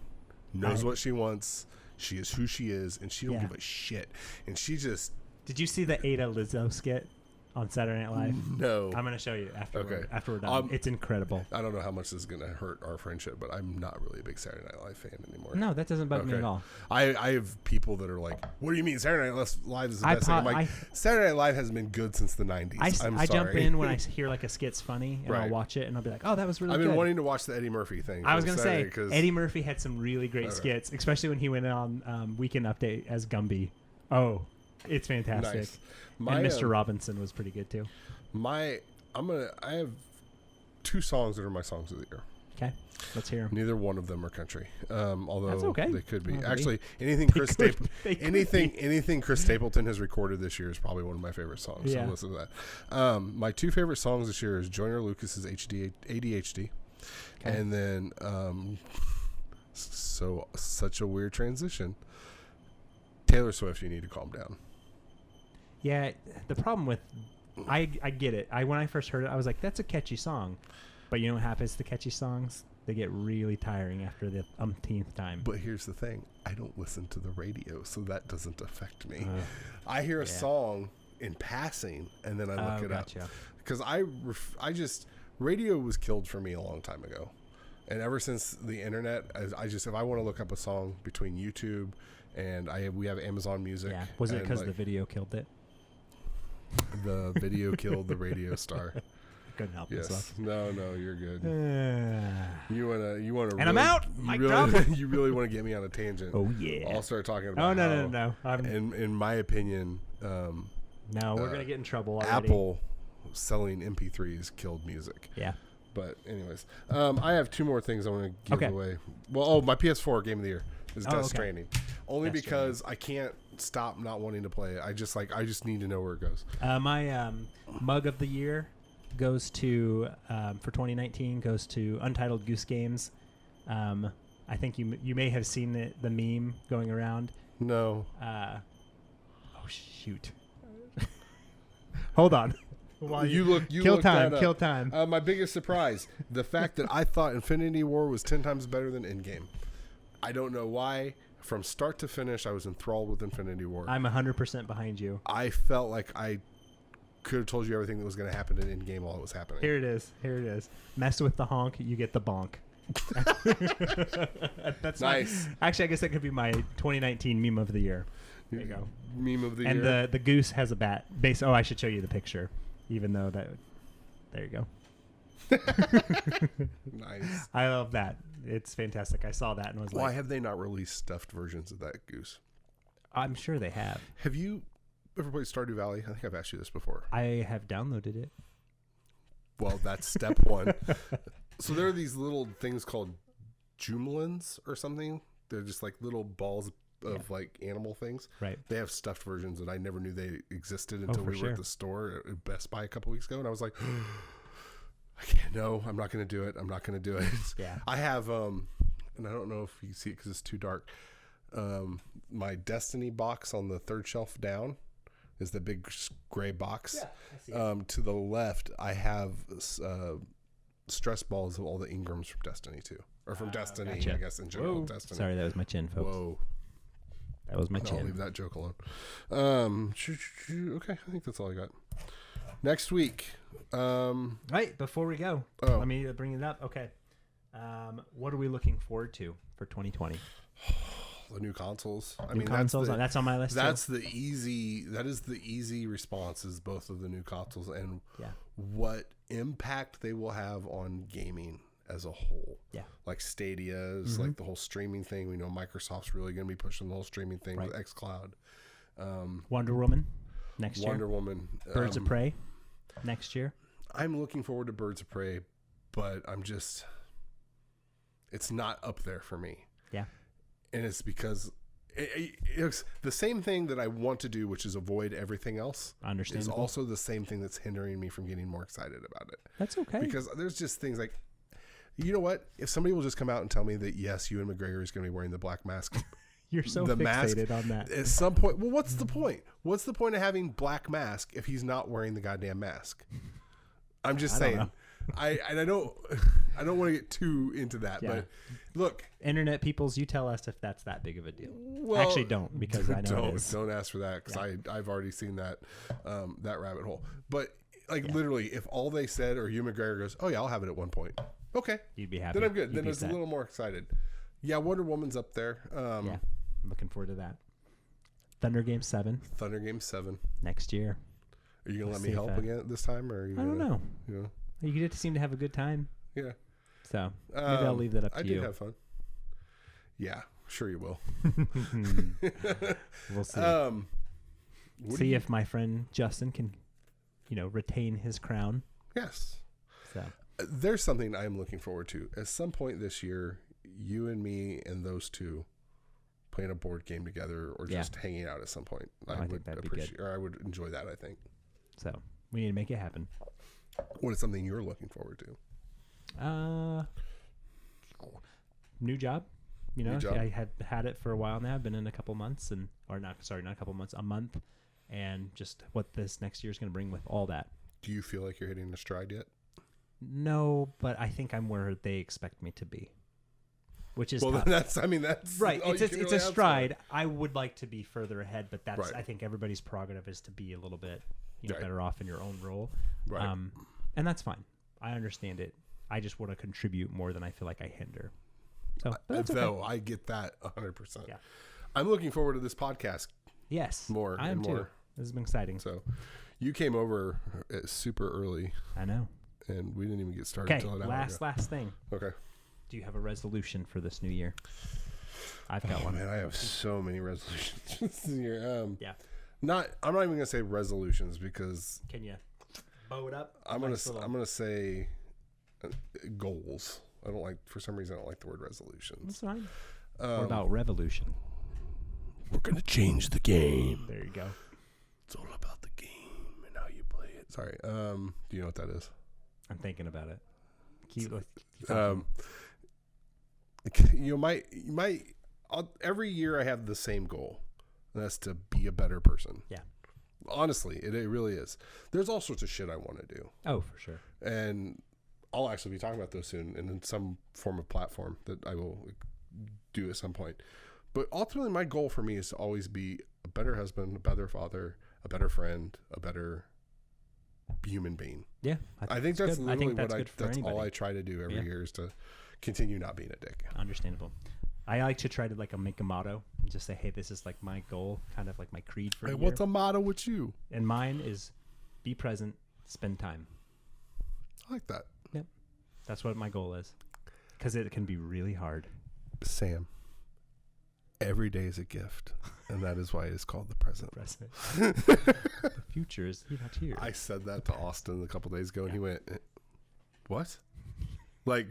knows what she wants. She is who she is, and she don't give a shit. And she just... Did you see the Ada Lizzo skit on Saturday Night Live? No. I'm going to show you after we're done. It's incredible. I don't know how much this is going to hurt our friendship, but I'm not really a big Saturday Night Live fan anymore. No, that doesn't bug me at all. I have people that are like, what do you mean Saturday Night Live is the best thing? I'm like, Saturday Night Live hasn't been good since the 90s. I jump in when I hear like a skit's funny, and I'll watch it, and I'll be like, oh, that was really good. I've been wanting to watch the Eddie Murphy thing. I was going to say, Eddie Murphy had some really great skits, especially when he went on Weekend Update as Gumby. Oh, it's fantastic. Nice. And Mr. Robinson was pretty good too. I have two songs that are my songs of the year. Okay, let's hear them. Neither one of them are country, although that's okay. They could be. Actually, anything Chris Stapleton has recorded this year is probably one of my favorite songs. Yeah. So listen to that. My two favorite songs this year is Joyner Lucas's ADHD, and then such a weird transition. Taylor Swift, You Need to Calm Down. Yeah, the problem with I get it. When I first heard it, I was like, that's a catchy song. But you know what happens to catchy songs? They get really tiring after the umpteenth time. But here's the thing. I don't listen to the radio, so that doesn't affect me. I hear a song in passing, and then I look it up. Because radio was killed for me a long time ago. And ever since the internet, if I want to look up a song between YouTube and we have Amazon Music. Yeah. Was it because the video killed it? The video killed the radio star. Couldn't help myself. No, you're good. You wanna. And I'm out. You really want to get me on a tangent? Oh yeah. I'll start talking about. No. In my opinion, no, we're gonna get in trouble already. Apple selling MP3s killed music. Yeah. But anyways, I have two more things I want to give away. Well, my PS4 game of the year is Death Stranding. Only because I can't stop not wanting to play it. I just need to know where it goes. My mug of the year goes to for 2019 goes to Untitled Goose Games. I think you may have seen the meme going around. No. Oh shoot. Hold on. Kill time. My biggest surprise, the fact that I thought Infinity War was 10 times better than Endgame. I don't know why. From start to finish, I was enthralled with Infinity War. I'm 100% behind you. I felt like I could have told you everything that was going to happen in Endgame while it was happening. Here it is. Mess with the honk, you get the bonk. That's nice. Actually, I guess that could be my 2019 meme of the year. There you go. Meme of the year. And the goose has a bat. I should show you the picture, even though that. There you go. Nice. I love that. It's fantastic. I saw that and was like, why have they not released stuffed versions of that goose? I'm sure they have. Have you ever played Stardew Valley? I think I've asked you this before. I have downloaded it. Well, that's step one. So there are these little things called jumelins or something. They're just like little balls of like animal things. Right. They have stuffed versions, and I never knew they existed until we were at the store at Best Buy a couple weeks ago, and I was like, I can't. No, I'm not going to do it. I'm not going to do it. Yeah. I have, and I don't know if you can see it because it's too dark. My Destiny box on the third shelf down is the big gray box. Yeah, I see it. To the left, I have stress balls of all the Ingrams from Destiny 2. Or from Destiny, gotcha. I guess, in general. Whoa. Destiny. Sorry, that was my chin, folks. Whoa. That was my chin. I'll leave that joke alone. Okay, I think that's all I got. Next week. Right, before we go, let me bring it up. Okay. What are we looking forward to for 2020? The new consoles. Consoles. That's on my list. That is the easy response is both of the new consoles and what impact they will have on gaming as a whole. Yeah. Like Stadia is like the whole streaming thing. We know Microsoft's really going to be pushing the whole streaming thing with xCloud. Wonder Woman next year. Wonder Woman. Birds of Prey next year. I'm looking forward to Birds of Prey, but it's not up there for me. Yeah. And it's because it's the same thing that I want to do, which is avoid everything else. Understandable. Is also the same thing that's hindering me from getting more excited about it. That's okay. Because there's just things like, you know what? If somebody will just come out and tell me that, yes, Ewan McGregor is going to be wearing the black mask. You're so fixated on that. At some point, well, what's the point? What's the point of having black mask if he's not wearing the goddamn mask? I'm just saying. I don't want to get too into that, but look, internet peoples, you tell us if that's that big of a deal. Well, actually, don't, because I know it is. Don't ask for that, because I've already seen that rabbit hole. But literally, if all they said or Hugh McGregor goes, "Oh yeah, I'll have it at one point," okay, you'd be happy. Then I'm good. Then it's a little more excited. Yeah, Wonder Woman's up there. I'm looking forward to that. Thunder Game 7 next year. Are you gonna let me help again this time, or are you I don't know. You know? You get to seem to have a good time. Yeah. So maybe I'll leave that up to you. I did have fun. Yeah, sure you will. We'll see. See if my friend Justin can, retain his crown. Yes. So there's something I'm looking forward to. At some point this year, you and me and those two playing a board game together, or just hanging out at some point. I would appreciate, or I would enjoy that, I think. So we need to make it happen. What is something you're looking forward to? New job. New job. I have had it for a while now. I've been in a couple months, not a couple months, a month, and just what this next year is going to bring with all that. Do you feel like you're hitting a stride yet? No, but I think I'm where they expect me to be, which is tough. That's right. It's a stride. I would like to be further ahead, but that's I think everybody's prerogative is to be a little bit better off in your own role. Right. And that's fine. I understand it. I just want to contribute more than I feel like I hinder. So though I get that 100%. Yeah. I'm looking forward to this podcast. Yes. More I am and too. more. This has been exciting. So you came over super early. I know. And we didn't even get started until an hour ago. Last thing. Okay. Do you have a resolution for this new year? I've got one. Man, I have so many resolutions this year. I'm not even gonna say resolutions, because can you bow it up? I'm gonna say goals. For some reason I don't like the word resolutions. That's fine. What about revolution? We're gonna change the game. There you go. It's all about the game and how you play it. Sorry. Do you know what that is? I'm thinking about it. Every year I have the same goal, and that's to be a better person. Yeah. Honestly, it really is. There's all sorts of shit I want to do. Oh, for sure. And I'll actually be talking about those soon and in some form of platform that I will do at some point. But ultimately, my goal for me is to always be a better husband, a better father, a better friend, a better human being. Yeah. I think that's good. literally that's all I try to do every year is to continue not being a dick. Understandable. I like to try to make a motto and just say, hey, this is like my goal, kind of like my creed for the year. What's a motto with you? And mine is be present, spend time. I like that. Yep. That's what my goal is. Because it can be really hard. Sam, every day is a gift. And that is why it is called the present. The future is not here. I said that to Austin a couple days ago and he went, what? Like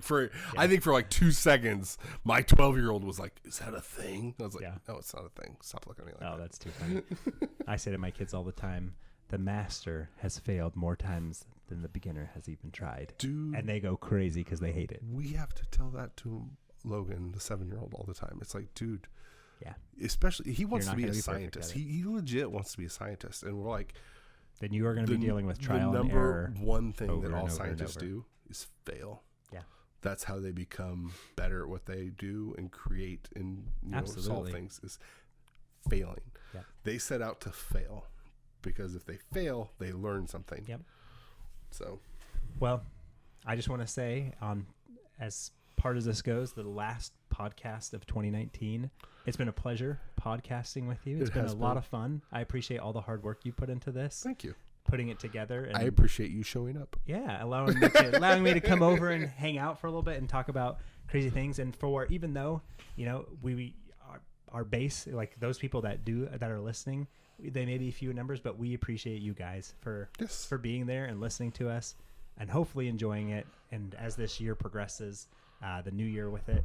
I think for like 2 seconds, my 12-year-old was like, is that a thing? I was like, no, it's not a thing. Stop looking at me like that. Oh, that's too funny. I say to my kids all the time, the master has failed more times than the beginner has even tried. Dude. And they go crazy because they hate it. We have to tell that to Logan, the 7-year-old, all the time. It's like, dude. Yeah. Especially, he wants to be a scientist. He legit wants to be a scientist. And we're like. Then you are going to be dealing with trial and error. The number one thing that all scientists do is fail. Yeah. That's how they become better at what they do and create and solve things is failing. Yeah. They set out to fail because if they fail, they learn something. Yep. So, well, I just want to say, as part as this goes, the last podcast of 2019, it's been a pleasure podcasting with you. It's been a lot of fun. I appreciate all the hard work you put into this. Thank you. Putting it together. And I appreciate you showing up. Yeah, allowing me to come over and hang out for a little bit and talk about crazy things. And even though we our base, like those people that are listening, they may be few in numbers, but we appreciate you guys for being there and listening to us and hopefully enjoying it. And as this year progresses, the new year with it,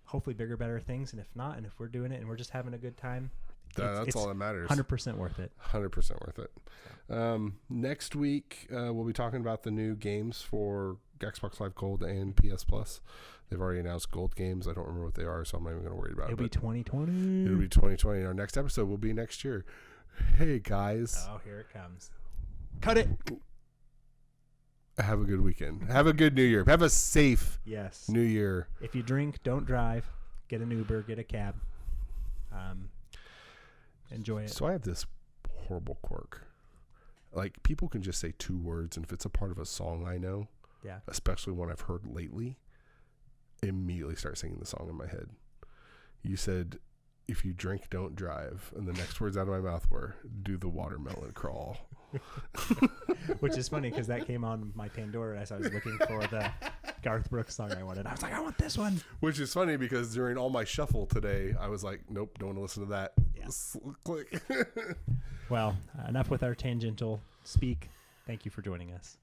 hopefully bigger, better things. And if not, and if we're doing it and we're just having a good time, that's all that matters. 100% worth it. 100% worth it. Next week, we'll be talking about the new games for Xbox Live Gold and PS Plus. They've already announced Gold games. I don't remember what they are, so I'm not even going to worry about it. It'll be 2020. It'll be 2020. Our next episode will be next year. Hey, guys. Oh, here it comes. Cut it. Have a good weekend. Have a good New Year. Have a safe New Year. If you drink, don't drive. Get an Uber. Get a cab. Enjoy it. So I have this horrible quirk. Like, people can just say 2 words, and if it's a part of a song I know, especially one I've heard lately, immediately start singing the song in my head. You said, if you drink, don't drive. And the next words out of my mouth were, do the watermelon crawl. Which is funny because that came on my Pandora as I was looking for the Garth Brooks song I wanted. I was like, I want this one. Which is funny because during all my shuffle today, I was like, nope, don't want to listen to that. Yes. Click. Well, enough with our tangential speak. Thank you for joining us.